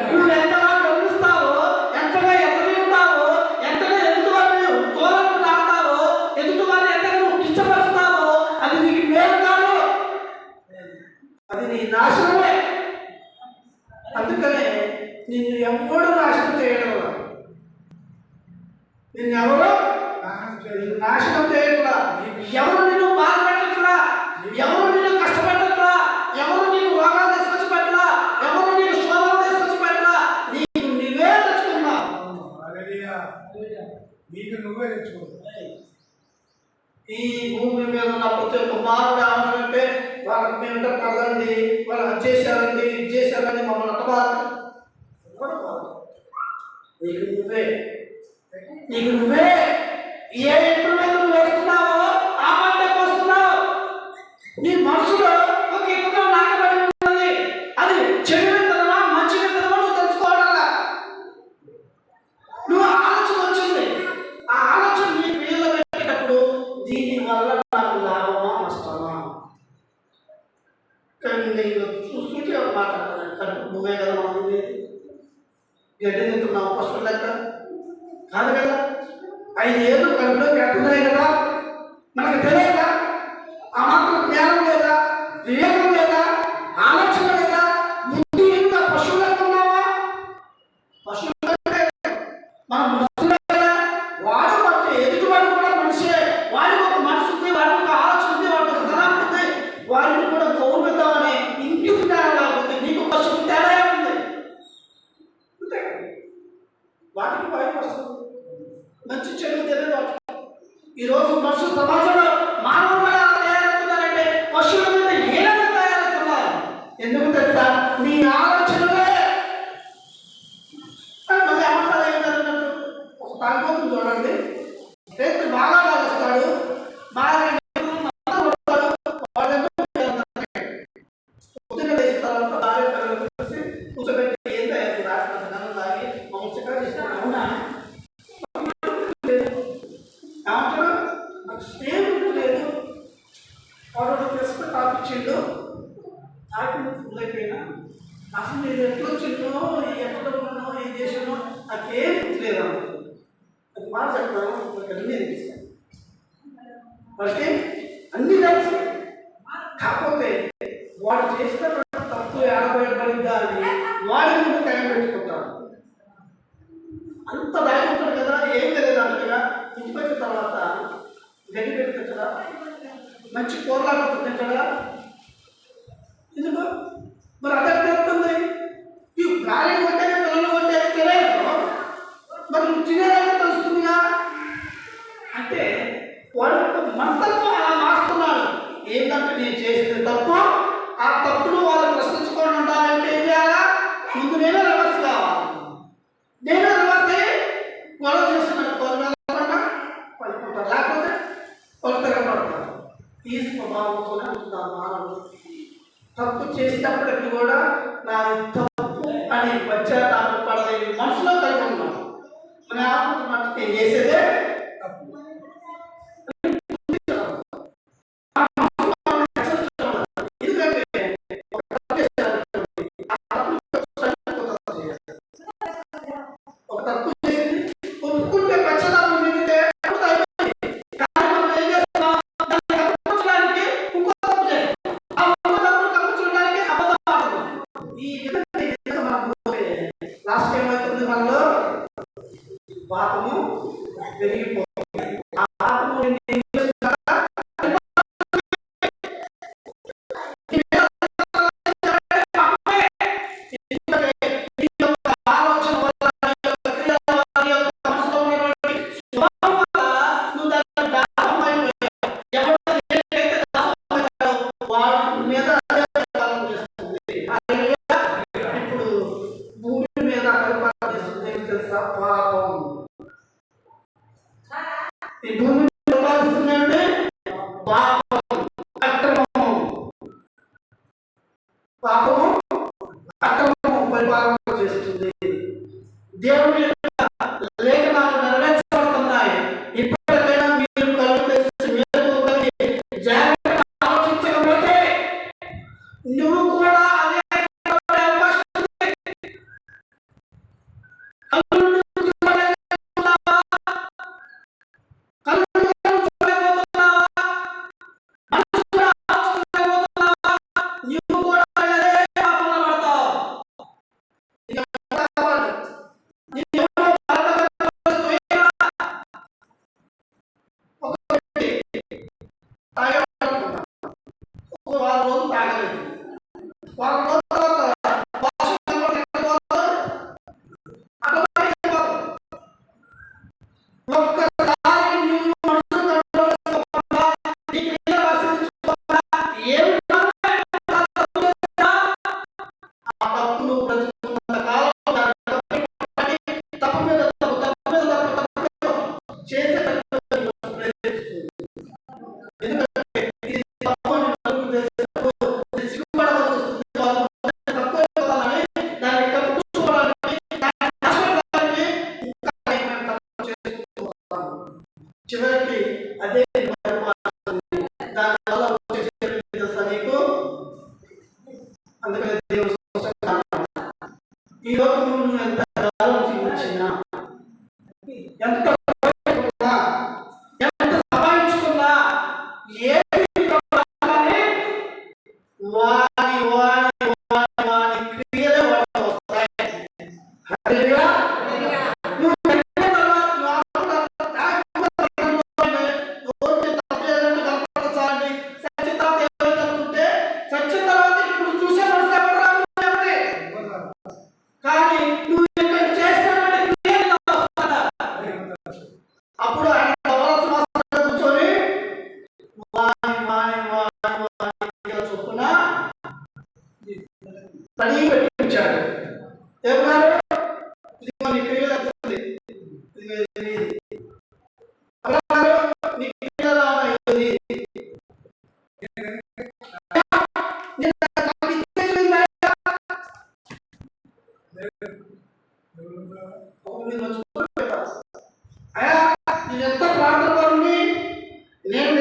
నువ్వు ఎంతగా గమనిస్తావో, ఎంతగా ఎదురుతావో, ఎంతగా ఎదుటివారిని దూరం దాటావో, ఎదుటివారిని ఎంతగా నువ్వు కించపరుస్తావో అది నీకు మేలు కాదు, అది నీ నాశనమే. అందుకనే నిన్ను ఎవరు నాశనం చేయడం, నిన్నెవరో నాశనం చేయకుండా, ఎవరు నిన్ను బాధ పెట్టట్లా, ఎవరు నిన్ను కష్టపెట్టట్లా, ఎవరు నీకు రోగాలు తీసుకొచ్చి పెట్టలా, ఎవరు నీకు శోభలు తీసుకొచ్చి పెట్టలా, నీకు నువ్వే తెచ్చుకున్నావు.
నీకు నువ్వే తెచ్చుకో.
ఈ భూమి మీద ఉన్న ప్రతి ఒక్క మానవుడు ఏమన్నారంటే వాళ్ళకి మేము పడదండి, వాళ్ళు అది చేశారండి, ఇది చేశారండి, మమ్మల్ని అట్టబాదు. నీకు నువ్వే ఏ ఎత్తు మీద నువ్వు వేస్తున్నావో ఆ పంటే వస్తున్నావు. నీ మనసులో ఒక విత్తనం నాటబడి ఉన్నది. అది చెడు విత్తనమా మంచి విత్తనమా నువ్వు తెలుసుకోవాలన్నా. నువ్వు ఆలోచన వచ్చింది, ఆ ఆలోచన నీ క్రియలో పెట్టేటప్పుడు దీని వల్ల నాకు లాభమా నష్టమా? కానీ నేను చూస్తుంటే ఒక మాట అంటాను, కానీ నువ్వే కదా మనం ఉండేది. గడ్డి తింటున్నావు పశువులు లెక్క కాదు కదా. 5 ఏళ్ళు కడుపులో పెట్టున్నాయి కదా, మనకు తెలియదా? ఆ మాత్రం జ్ఞానం లేదా, వివేకం లేదా, ఆలోచన లేదా, బుద్ధి ఇంకా పశువులకు ఉన్నావా? పశువులు మనం మనుషులే కదా. వాడు బట్టి ఎదుటివాడు కూడా మనిషే. వాడికి ఒక మనసు ఉంది, వాడికి ఒక ఆలోచన ఉంది, వాడికి ఒక ధనం ఉంది. వాడిని కూడా గౌరవిద్దామని ఇంటికి తేడా లేకపోతే నీకు పశువులు తేడా ఉంది. అంతే కదా. వాటికి వాయువు వస్తుంది, మంచి చెడు తెలియదు వాటికి. ఈరోజు మనుషులు సమాజంలో మానవులు ఎలా తయారవుతున్నారంటే పశువుల మీద ఏదైనా తయారవుతున్నారు. ఎందుకు తెలుసా? నీ ఆలోచనలే. మళ్ళీ ఏమంటారు ఏంటన్నట్టు ఒక తాగుబోతుని చూడండి, రేపు బాగా తాగుస్తాడు, బాగా పొద్దున లేచిన తర్వాత భార్య పిల్లలు కలిసి కూర్చోబెట్టి ఏం తయారు రాత్రి తాగి మంచిగా చేస్తాడు. అవునా? ఏమంటాడు? నాకు స్నేహితుడు లేదు, వాడు తీసుకుని తాపించిండు, తాకి ఫుల్ అయిపోయినా అసలు నేను ఎట్లా వచ్చిందో, ఎక్కడ ఉన్నానో, ఏ దేశంలో నాకేం గుర్తులేదు. అది మాట చెప్పాను, అన్నీ తెలుస్తాను, వాడికి అన్నీ తెలుసు. కాకపోతే వాడు చేసిన తప్పు ఏడబడిద్దా అని వాడి ముందు టైం పెట్టుకుంటాడు. అంత దాగుంటాడు కదా, ఏం తెలియదు అంతగా. ఇంటికి వచ్చిన తర్వాత గడ్డి పెట్టుకుంటాడా, మంచి కూరలాగా తింటాడా? ఎందుకు మరి అదే తెలుస్తుంది. ఈ భార్య కొట్టే పిల్లలు కొట్టే తెలియదు, మరి నువ్వు తినేదాకా తెలుస్తుందిగా. అంటే వాడు మనతత్వం అలా మారుస్తున్నాడు. ఏంటంటే నేను చేసింది తప్పు, ఆ తప్పును వాళ్ళు ప్రశ్నించుకొని ఉండాలంటే ఏం చేయాలా? ముందు నేనే రివర్స్ కావాలి. నేనే రివర్స్ అయ్యి వాళ్ళు చేస్తున్నట్టు పడుకుంటారు, లేకపోతే వాళ్ళు తిరగబడతారు. ఈ స్వభావంతోనే ఉంటున్నారు మానవులు. తప్పు చేసేటప్పటికి కూడా నా తప్పు అని పశ్చాత్తాపం పడలేని మనసులో కలిగి ఉన్నాను. మన ఆత్మకు నేను చేసేదే తప్పు. ఒక తప్పు చేసింది ఒప్పుకుంటే పశ్చాత్తాపం చెందితే కానీ మనం ఏం చేస్తున్నాం? దాన్ని కప్పించడానికి ఇంకో తప్పు చేస్తాం, ఆ ఇంకో తప్పును కప్పించడానికి అబద్ధం ఆడుతున్నాం. ఈ విధంగా మనం పోతే లాస్ట్ ఏమవుతుంది? మనలో పాపము పెరిగిపోతుంది. ఆ పాపము ఇప్పుడు భూమి మీద పరిపాలన చేస్తుంది. ఏం తెలుసా? పాపం. ఈ భూమి పరిపాలిస్తుందంటే పాపం, అక్రమము. పాపము అక్రమము పరిపాలన చేస్తుంది. దేవుని లేఖనాలు నెరవేర్చబడుతున్నాయి. ఇప్పటికైనా మీరు కళ్ళు తెచ్చి మీరు కలిగి జాగ్రత్తగా ఆలోచించకపోతే నువ్వు కూడా అదే అవకాశం ఉంది. కళ్ళు చూడలేకపోతున్నావా? కళ్ళు చూడలేకపోతున్నావా? మనసు కూడా ఆలోచించలేకపోతున్నావా? నువ్వు కూడా అదే పాపంలో పడతావు. ఇక కావాలి.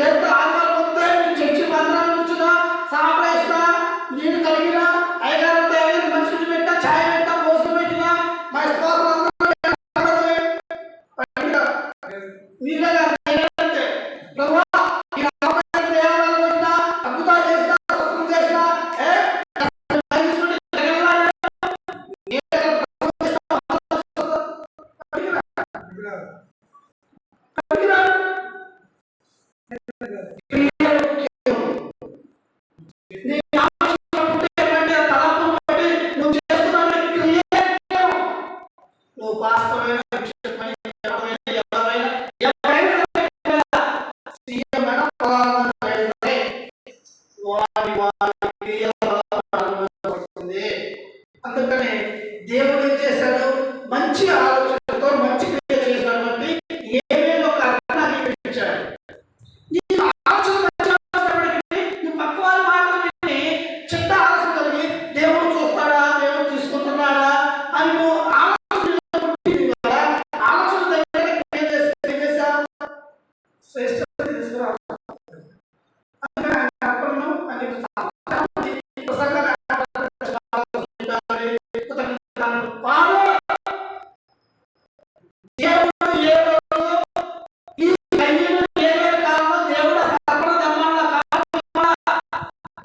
లేస్తే ఆదివారం వస్తే మీరు చర్చి మందిరాన్ని కూర్చున్నా సాపడ వేసినా నీళ్ళు కలిగినా అయ్యగారు అయ్యగారు మనుషులు పెట్టా ఛాయ్ పెట్టా భోజనం పెట్టినా మా విశ్వాసం మీరే ప్రభువా ఈ నమ్మకమైన దేవాలయాలు పెట్టినా అద్భుతాలు చేసినా స్వస్థతలు చేసినా నువ్వు పాస్టర్మైనా బిషప్మైనా ఎవరైనా సీఎం అయినా వారి క్రియల వస్తుంది. అందుకని దేవుడు ఏం చేశాడు? మంచి ఆలోచనతో మంచి క్రియ చేసినటువంటి ఏమేమి ఒక అర్థాన్ని పెట్టించాడు. నీకు ఆలోచన మంచి ఆలోచన నువ్వు పక్క వారి మాటలు విని చెడ్డ ఆలోచన కలిగి దేవుడు చూస్తాడా, దేవుడు తీసుకుంటున్నాడా అని నువ్వు ఆలోచన దగ్గర ఏం చేసా శ్రేష్ఠత తీసుకురా.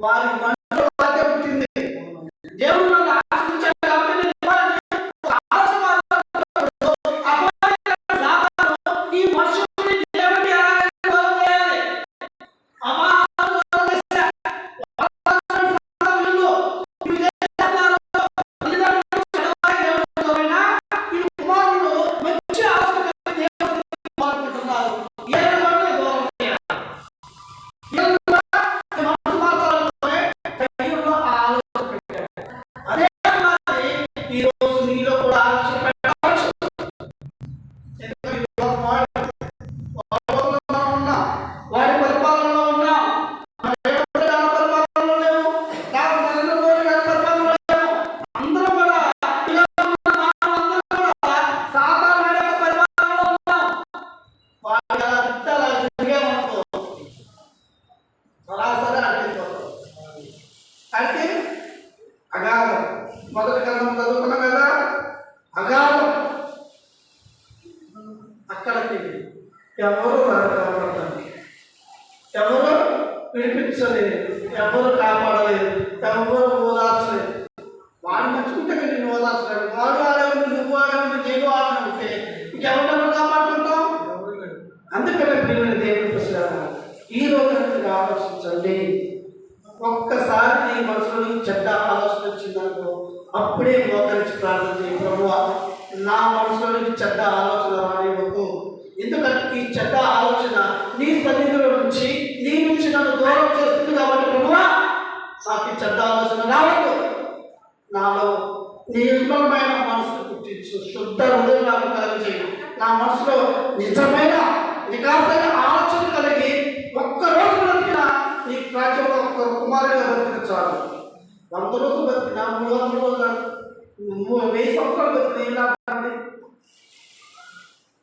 వారి మనసులో అలాగే పుట్టింది. దేవుడు నన్ను ఆశించాడు కాబట్టి ఈ మనుషుల్ని దేవుడికి అంటే అగాధం. మొదటి గ్రంథం చదువుకున్నాం కదా, అగాధం. అక్కడికి ఎవరు రాబడతారు, ఎవరు విడిపించలేదు, ఎవరు కాపాడలేదు, ఎవరు ఓదార్చలేదు. వాడు మంచుకుంటే నేను ఓదార్చలేదు, వాడు ఆడేవాడు, నువ్వు ఆడేవాడు, నేను ఆడేవాడితే ఇంకెవరు కాపాడుకుంటాం? అందుకనే ప్రియమైన దేవుని ప్రశ్న ఈ రోజు ఆలోచించండి. ఒక్కసారి నీ మనసులో చెడ్డ ఆలోచన వచ్చిందనుకో, అప్పుడే మోకరించి ప్రార్థన చేయి. ప్రభువా, నా మనసులో నుంచి చెడ్డ ఆలోచన రానివ్వకు. ఎందుకంటే ఈ చెడ్డ ఆలోచన నీ సన్నిధిలో నుంచి నీ నుంచి నన్ను దూరం చేస్తుంది కాబట్టి ప్రభువా, నాకు ఈ చెడ్డ ఆలోచన రావద్దు. నాలో నిర్మలమైన మనసును పుట్టించు, శుద్ధ హృదయం నాకు కలిగించేయి. నా మనసులో నిజమైన వికాసమైన ఆలోచన కలిగి ఒక్కరోజు బ్రతికిన నీ రాజ్యంలో ఒక్క కుమారుడిగా బతికిన చాలు. 100 రోజులు బతికినా, 300 రోజులు, 1000 సంవత్సరాలు బతికిన ఏం లాభం?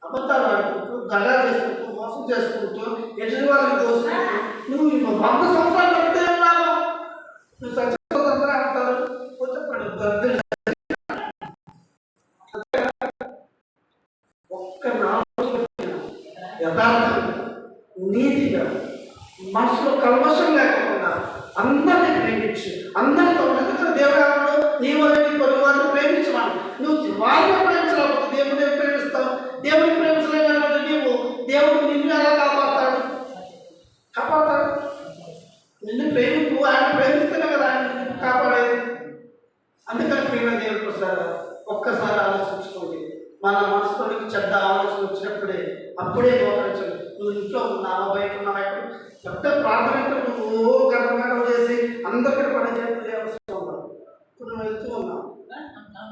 అబద్ధాలు ఆడుకుంటూ, గడా చేసుకుంటూ, మోసం చేసుకుంటూ, ఎదుటి వాళ్ళని దోసుకుంటూ నువ్వు 100 సంవత్సరాలు బతికితే ఏం లాభం? నువ్వు సత్యంగా అంటారు చెప్పండి. ఒక్క యథార్థంగా, నీతిగా, మనసులో కల్మషం లేకుండా అందరినీ ప్రేమించు, అందరితో ఎందుకంటే దేవుడు నీ వల్ల నీ పొరుగు వారిని ప్రేమించమని. నువ్వు వారిని ప్రేమించలేకపోతే దేవుడిని ప్రేమిస్తావు. దేవుడిని ప్రేమించలేకపోతే దేవుడు నిన్ను ఎలా కాపాడతాడు? నిన్ను ప్రేమింపు, ఆయన ప్రేమిస్తేనే కదా ఆయన నిన్ను కాపాడేది. అందుకని ప్రేమ దేవుడికి వస్తారా? ఒక్కసారి ఆలోచించుకోండి. మన మనసులోనికి చెడ్డ ఆలోచన వచ్చినప్పుడే అప్పుడే మోకరించండి. నువ్వు ఇంట్లో ఉన్నావా, బయట ఉన్నావా, పెద్ద ప్రార్థన నువ్వు గంటలు చేసి అందరికీ పని చేయాల్సిన అవసరం ఉన్నావు. ఇప్పుడు నువ్వు వెళ్తూ ఉన్నావు,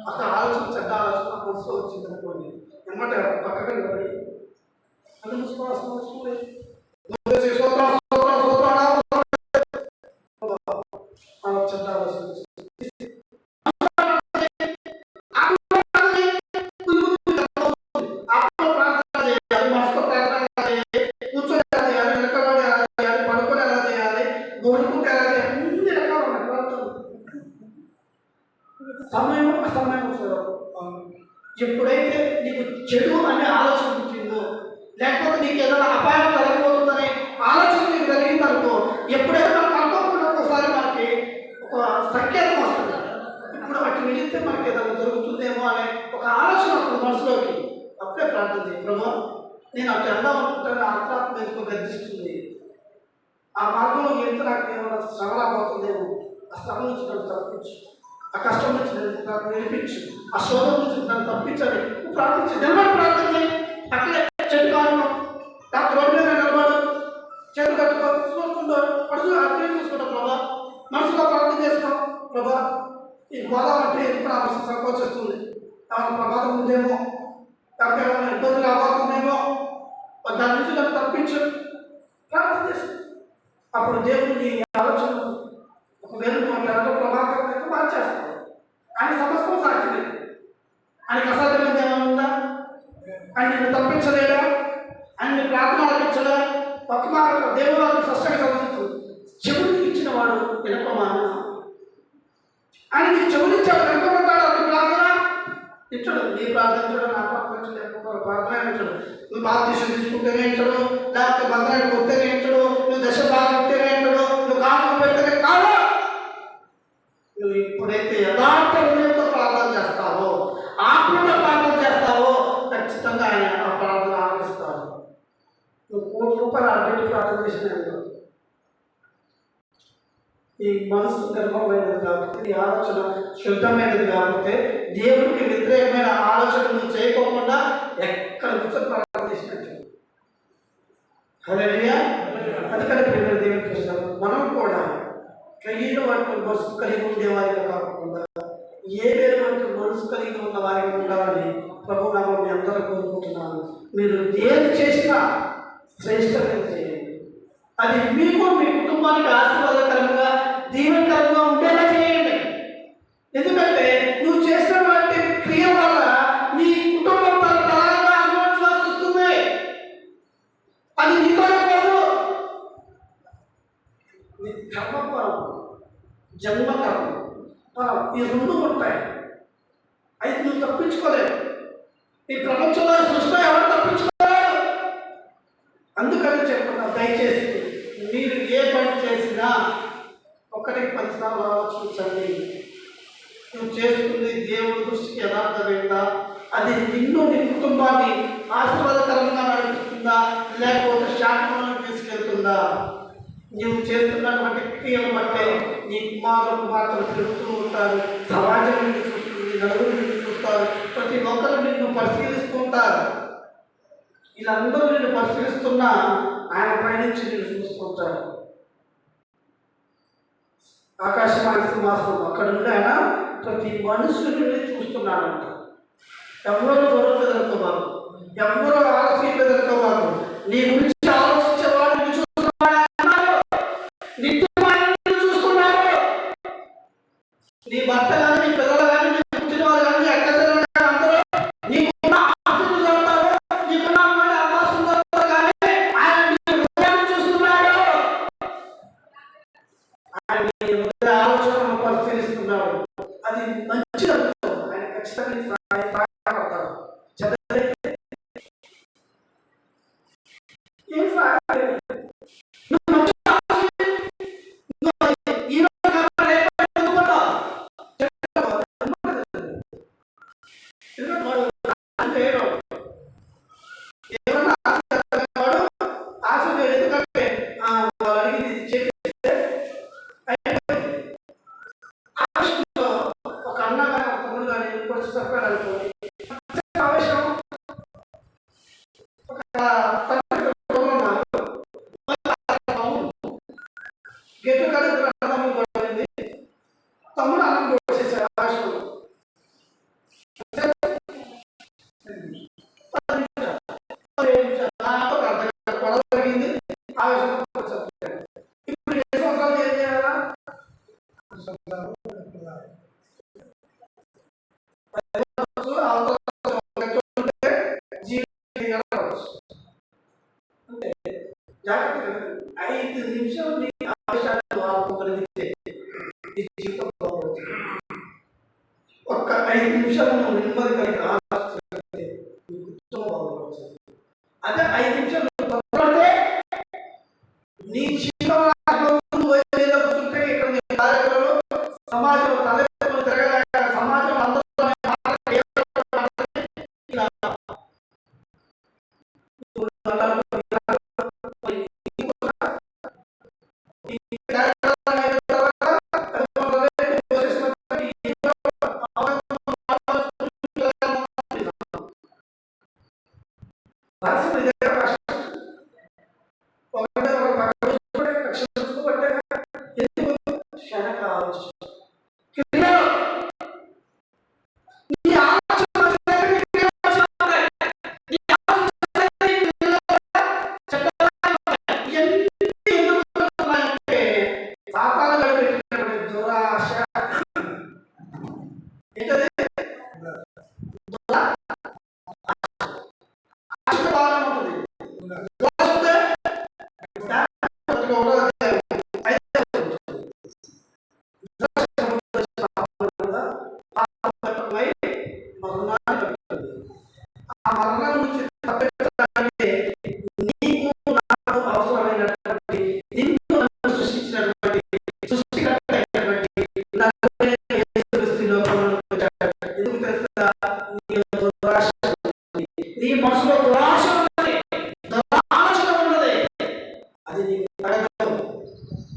అక్కడ ఆలోచన చెడ్డ ఆలోచన మనసులో వచ్చింది అనుకోండి, ఎమ్మట పక్కన నిలబడి అది ముసుకోవాలి. చెడ్డ ఆలోచన సమయం అసమయం చూడవు.
అవును.
ఎప్పుడైతే నీకు చెడు అనే ఆలోచన పుట్టిందో, లేకపోతే నీకు ఏదైనా అపాయం జరగబోతుందనే ఆలోచన నీకు కలిగిందనుకో, ఎప్పుడైతే మనకు అనుకోకుండా ఒకసారి మనకి ఒక సంకేతం వస్తుంది. ఇప్పుడు వాటి వెళితే మనకి ఏదైనా జరుగుతుందేమో అనే ఒక ఆలోచన వస్తుంది మనసులోకి. అప్పుడే ప్రార్థన చేయి, ప్రభు నేను అటు వెళ్దాం అనుకుంటాను, ఆత్మ ఎందుకు గర్జిస్తుంది, ఆ మార్గంలో వెళ్తే నాకు ఏమైనా శ్రమ రాబోతుందేమో, ఆ శ్రమ నుంచి నన్ను తప్పించు, ఆ కష్టం నుంచి నన్ను వినిపించు, ఆ శోధం నుంచి నన్ను తప్పించండి. నువ్వు ప్రార్థించి నిలబడి ప్రార్థన చేయి. అక్కడే చెట్టు కారణం డాక్టర్ రోడ్డు మీద నిలబడు, చేతులు కట్టుకో, చూసుకుంటూ పడుచు అట్లే చూసుకుంటాం. ప్రభా మనసులో ప్రార్థన చేస్తాం, ప్రభా ఈ గోదావరి అంటే ఎందుకు నా మనసు సంకోచిస్తుంది, ఏమైనా ప్రమాదం ఉందేమో, లేకపోతే ఏమైనా ఇబ్బంది రాబోతుందేమో, దాని నుంచి నన్ను తప్పించు ప్రార్థన చేస్తాం. అప్పుడు దేవుడు నీ ఆలోచన ఒకవేళ మాట్లాడటం ప్రభావం అయితే మార్చేస్తాడు. ఆయన సమస్తం సాధ్యమే, ఆయనకి అసాధ్యమైనది ఏమైనా ఉందా? ఆయన నిన్ను తప్పించలేడా? ఆయన నీ ప్రార్థన ఆలకించడా? పక్క మాట దేవుడు వాళ్ళకి స్పష్టంగా సమస్యలు చెవులు ఇచ్చిన వాడు వినపమాన, ఆయన నీ చెవులు ఇచ్చాడు వినపమంటాడు. అతని ప్రార్థన ఇచ్చడు, నీ ప్రార్థన ఇచ్చడు, నా ప్రార్థన లేకపోతే ప్రార్థన ఇచ్చడు. నువ్వు బాప్తీసం తీసుకుంటేనే ఇచ్చడు, లేకపోతే బంధనాన్ని కొట్టేనే ఇచ్చడు, నువ్వు దశ భాగం ఇస్తేనే ఇచ్చడు, నువ్వు కారణం పెడితేనే కాదు. నువ్వు ఎప్పుడైతే యథార్థ హృదయంతో ప్రార్థన చేస్తావో, ఆత్మతో ప్రార్థన చేస్తావో, ఖచ్చితంగా ఆయన ఆ ప్రార్థన ఆలకిస్తాడు. నువ్వు ₹1,00,000 అడ్డెట్టి ప్రార్థన చేసిన ఈ మనసు నిర్మలమైనది కాబట్టి, ఈ ఆలోచన శుద్ధమైనది కాబట్టి, దేవుడికి వ్యతిరేకమైన ఆలోచన నువ్వు చేయకోకుండా ఎక్కడ కూర్చొని ప్రార్థన చేసినట్టు. హల్లెలూయా. అందుకని ప్రియమైన దేవుని చూస్తాము, మనం కూడా కలిగిన వాటి మనసు కలిగి ఉండేవారిగా కాకుండా ఏ వేరు వంటి మనసు కలిగి ఉన్న వారిగా ఉండాలని ప్రభు నామం మీ అందరూ కోరుకుంటున్నాను. మీరు ఏది చేసినా శ్రేష్టంగా చేయండి, అది మీకు మీ కుటుంబానికి ఆశీర్వాదకరంగా దీవెనకరంగా ఉండేలా చేయండి. ఎందుకంటే నువ్వు చేసిన వాటి క్రియ వల్ల నీ కుటుంబం తరతరాలుగా అనుభవించాల్సి వస్తుంది. అది నీతోనే కాదు, నీ కర్మపరం జన్మకరం పరం ఈ రెండు ఉంటాయి. అయితే నువ్వు తప్పించుకోలేవు. ఈ ప్రపంచంలో సృష్టిలో ఎవరు తప్పించుకోలేరు. అందుకని చెప్తున్నా, దయచేసి మీరు ఏ పని చేసినా 1-10 సార్లు ఆలోచించండి. నువ్వు చేస్తుంది దేవుడి దృష్టికి యథార్థమైందా, అది నిన్ను నీ కుటుంబాన్ని ఆశీర్వాదకరంగా నడుపుతుందా, లేకపోతే శాఖలను తీసుకెళ్తుందా? నువ్వు చేస్తున్నటువంటి క్రియలు బట్టే నీ కుమారులు తిరుగుతూ ఉంటారు, సమాజం నిన్ను చూస్తుంది, నలుగురు నిన్ను చూస్తారు, ప్రతి ఒక్కరు నిన్ను పరిశీలిస్తూ ఉంటారు. వీళ్ళందరూ నిన్ను పరిశీలిస్తున్నా ఆయన పైనుంచి నిన్ను చూస్తుంటారు. ఆకాశమాన సింహాసనం అక్కడ నుండి ఆయన ప్రతి మనుషుని చూస్తున్నాడంట. ఎవరో దూరంలో దొరకవారు, ఎవరో ఆలోచనలో దొరకవారు, నీ గురించి ఆలోచించేవాడు నిన్ను చూస్తున్నాడు. నీ భర్త కానీ, నీ పిల్లలు కానీ, నీ పుట్టిన వారు కానీ, ఎక్కడ అందరూ నీకున్న ఆశలు చదువుతారు, నీకున్న అవకాశం చదువుతారు, కానీ ఆయన నీ హృదయాన్ని చూస్తున్నాడు. ఆయన నీ హృదయ ఆలోచనను పరిశీలిస్తున్నాడు. అది మంచి ఆయన ఖచ్చితంగా సహాయపడతాడు. ఏం సహాయం గెట్టు కలిగి తమ్ముడు అన్నం పోసేసాడు ఆవేశంలో. గొడవ జరిగింది, ఆవేశంలో ఇప్పుడు 7 సంవత్సరాలు ఏం చేయాలా? జాగ్రత్తగా 5 నిమిషాలు నీ ఆవేశాలు ఆపుకోగలిగితే నీ జీవితం బాగుంటుంది.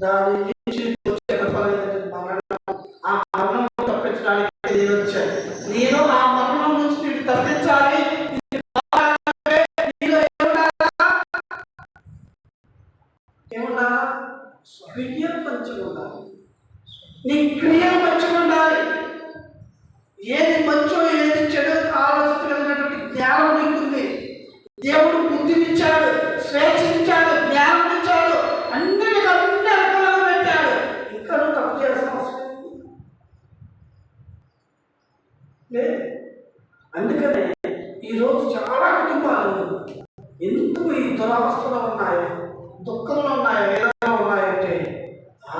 దాని నుంచి వచ్చే ఫలం ఏంటంటే మరణం. ఆ మరణం తప్పించడానికి నేను వచ్చాను. నేను ఆ మరణం నుంచి నీకు తప్పించాలి. నీలో ఏముండాలా? క్రియలు మంచిగా ఉండాలి. నీ క్రియలు మంచిగా ఉండాలి. ఏది మంచో ఏది చెడు ఆలోచించగలిగినటువంటి జ్ఞానం నీకుంది. దేవుడు బుద్ధినిచ్చాడు, స్వేచ్ఛనిచ్చాడు, జ్ఞానం ఇచ్చాడు, అన్ని అనుకూలంగా పెట్టాడు. ఇంకా నువ్వు తప్పు చేయాల్సిన అవసరం లేదు. అందుకనే ఈరోజు చాలా కుటుంబాలు ఎందుకు ఈ దురవస్థలో ఉన్నాయో, దుఃఖంలో ఉన్నాయో, వేదనలో ఉన్నాయంటే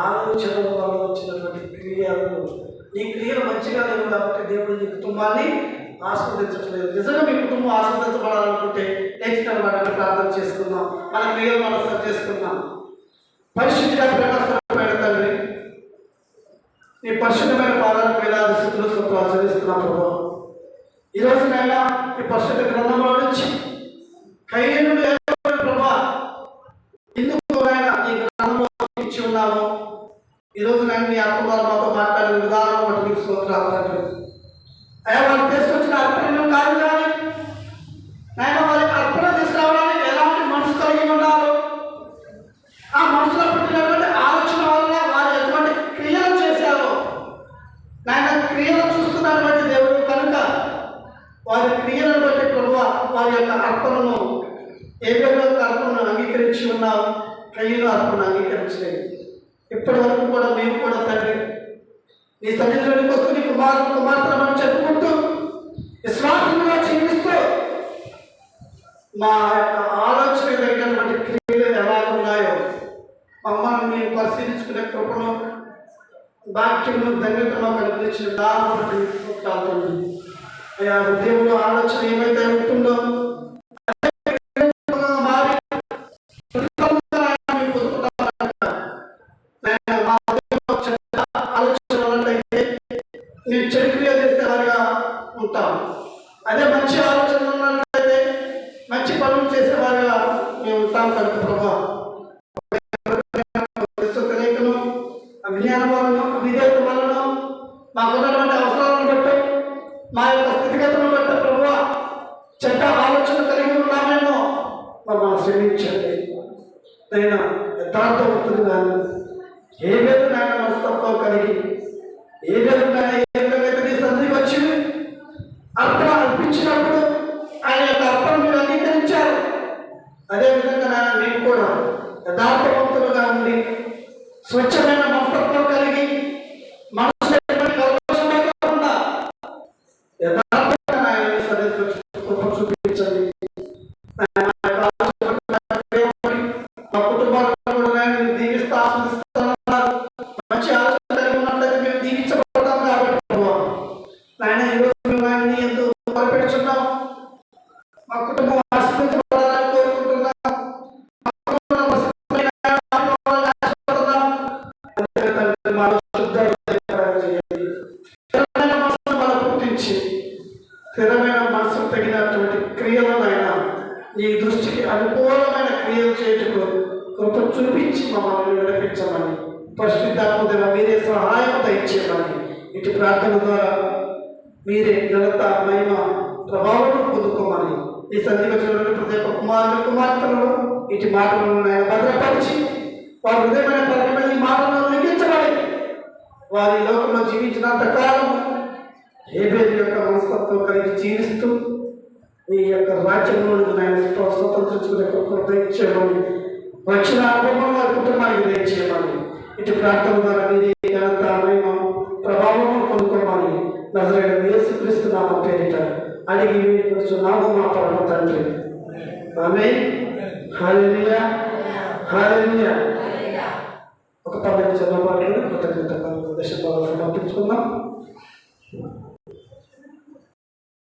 ఆలోచనల వల్ల వచ్చినటువంటి క్రియలు. నీ క్రియలు మంచిగా లేవు కాబట్టి దేవుడు నీ కుటుంబాన్ని ఆస్వాదించట్లేదు. నిజంగా మీ కుటుంబం ఆస్వాదించబడాలనుకుంటే నెక్స్ట్ మనం ప్రార్థన చేసుకుందాం. మన క్రియలు మనం సరి చేసుకుందాం. పరిశుద్ధిగా ప్రేమమైన తండ్రి, నీ పరిశుద్ధమైన పాదాలకు వేలాది స్థితులు సొంతం ఆచరిస్తున్నాం ప్రభావం. ఈరోజు నైనా ఈ పరిశుద్ధ గ్రంథంలో నుంచి కయ్యను ప్రభా ఎందుకు ఆయన ఈ గ్రంథంలో ఇచ్చి ఉన్నాము. ఈరోజు నేను నీ ఆత్మ ద్వారా మాతో మాట్లాడిన విధానం బట్టి మీకు స్తోత్రాలు తండ్రి. అయ్యా వాళ్ళు తీసుకొచ్చిన అర్పణలు కాదు కానీ నాయన వారికి అర్పణ తీసుకురావడానికి ఎలాంటి మనసు కలిగి ఉన్నారు, ఆ మనసులో పుట్టినటువంటి ఆలోచన వల్ల వారు ఎటువంటి క్రియలు చేశారో నాయన క్రియలు చూస్తున్నారు బట్టి దేవుడు కనుక వారి క్రియలను బట్టి ప్రభువ వారి యొక్క అర్పణను ఏబేలు యొక్క అర్పణను అంగీకరించి ఉన్నావు, కయ్యను అర్పణ అంగీకరించలేదు. ఇప్పటి వరకు కూడా మేము కూడా తండ్రి నీ సన్నిధిలోనికి వస్తూ నీ కుమార్తెలను చెప్పుకుంటూ విశ్వాసంగా జీవిస్తూ మా యొక్క ఆలోచన కలిగినటువంటి క్రియలు ఎలా ఉన్నాయో మమ్మల్ని మేము పరిశీలించుకునే కృపను వాక్యము ధన్యతను కల్పించిన దాని అయ్యా దేవుడు ఆలోచన ఏమైతే ఉంటుందో నేను చెడు క్రియ చేసేవారిగా ఉంటాం. అదే మంచి ఆలోచన ఉన్నట్లయితే మంచి పనులు చేసేవారిగా మేము ఉంటాం కనుక ప్రభావం అజ్ఞానం వలన విధేయత వలన మాకున్నటువంటి అవసరాలను బట్టి మా యొక్క స్థితిగతులను బట్టి ప్రభావ చెడ్డ ఆలోచన కలిగి ఉన్నామేమో మమ్మల్ని శ్రమించండి. అయినా యథార్థవంతులుగా ఏ విధంగా మనస్తత్వం కలిగి ఏ విధంగా నీ సంధికి వచ్చి అర్పణ అర్పించినప్పుడు ఆయన యొక్క అర్పణ మీరు అంగీకరించారు. అదేవిధంగా నాయన మేము కూడా యథార్థవంతులుగా ఉండి స్వచ్ఛమైన మనస్తత్వం కలిగి మనసు కాకుండా యథార్థంగా నాయన చూపించండి. మా కుటుంబాలను కూడా నాయన దీవిస్తూ ఆస్వాదిస్తున్నారు. మంచి ఆలోచన కలిగి ఉన్నట్లయితే మేము దీవించబడతాం కాబట్టి నాయన ఈరోజు మేము ఆయన ఎంతో మొదలుపెడుతున్నాం. మా కుటుంబం ఆశీర్వదించబడాలని కోరుకుంటున్నాం. స్థిరమైన మనసు తగినటువంటి క్రియలనైనా నీ దృష్టికి అనుకూలమైన క్రియలు చేయటకు కృప చూపించి మమ్మల్ని నడిపించమని పరిశుద్ధాత్మదేవ మీరే సహాయం దయచేయమని ఇటు ప్రార్థన ద్వారా మీరే ఘనత మహిమ ప్రభావం పొందుకోమని ఈ సంధించినటువంటి ప్రతి ఒక్క కుమార్తెలను ఇటు మాటలను భద్రపరిచి వారి హృదయమైన పరమైన ఈ మాటలను లిఖించబడి వారి లోకంలో జీవించినంత కాలం హేబేలు యొక్క మనస్తత్వం కలిగి జీవిస్తూ నీ యొక్క రాజ్యంలో స్వతంత్రించుకునే కృపను దయచేయమని రక్షణ అనుభవం వారి కుటుంబానికి దయచేయమని ఇటు ప్రార్థన ద్వారా మీరే ఘనత మహిమ ప్రభావం పొందుకోమని నజరేయుడైన యేసుక్రీస్తు నామమున పేరిట అడిగి వేడుకొనుచున్నాము మా పరమ తండ్రి. ఆమేన్. హల్లెలూయా, హల్లెలూయా. ఒక 12 చదవబడిన కృతజ్ఞతలు సమర్పించుకుందాం.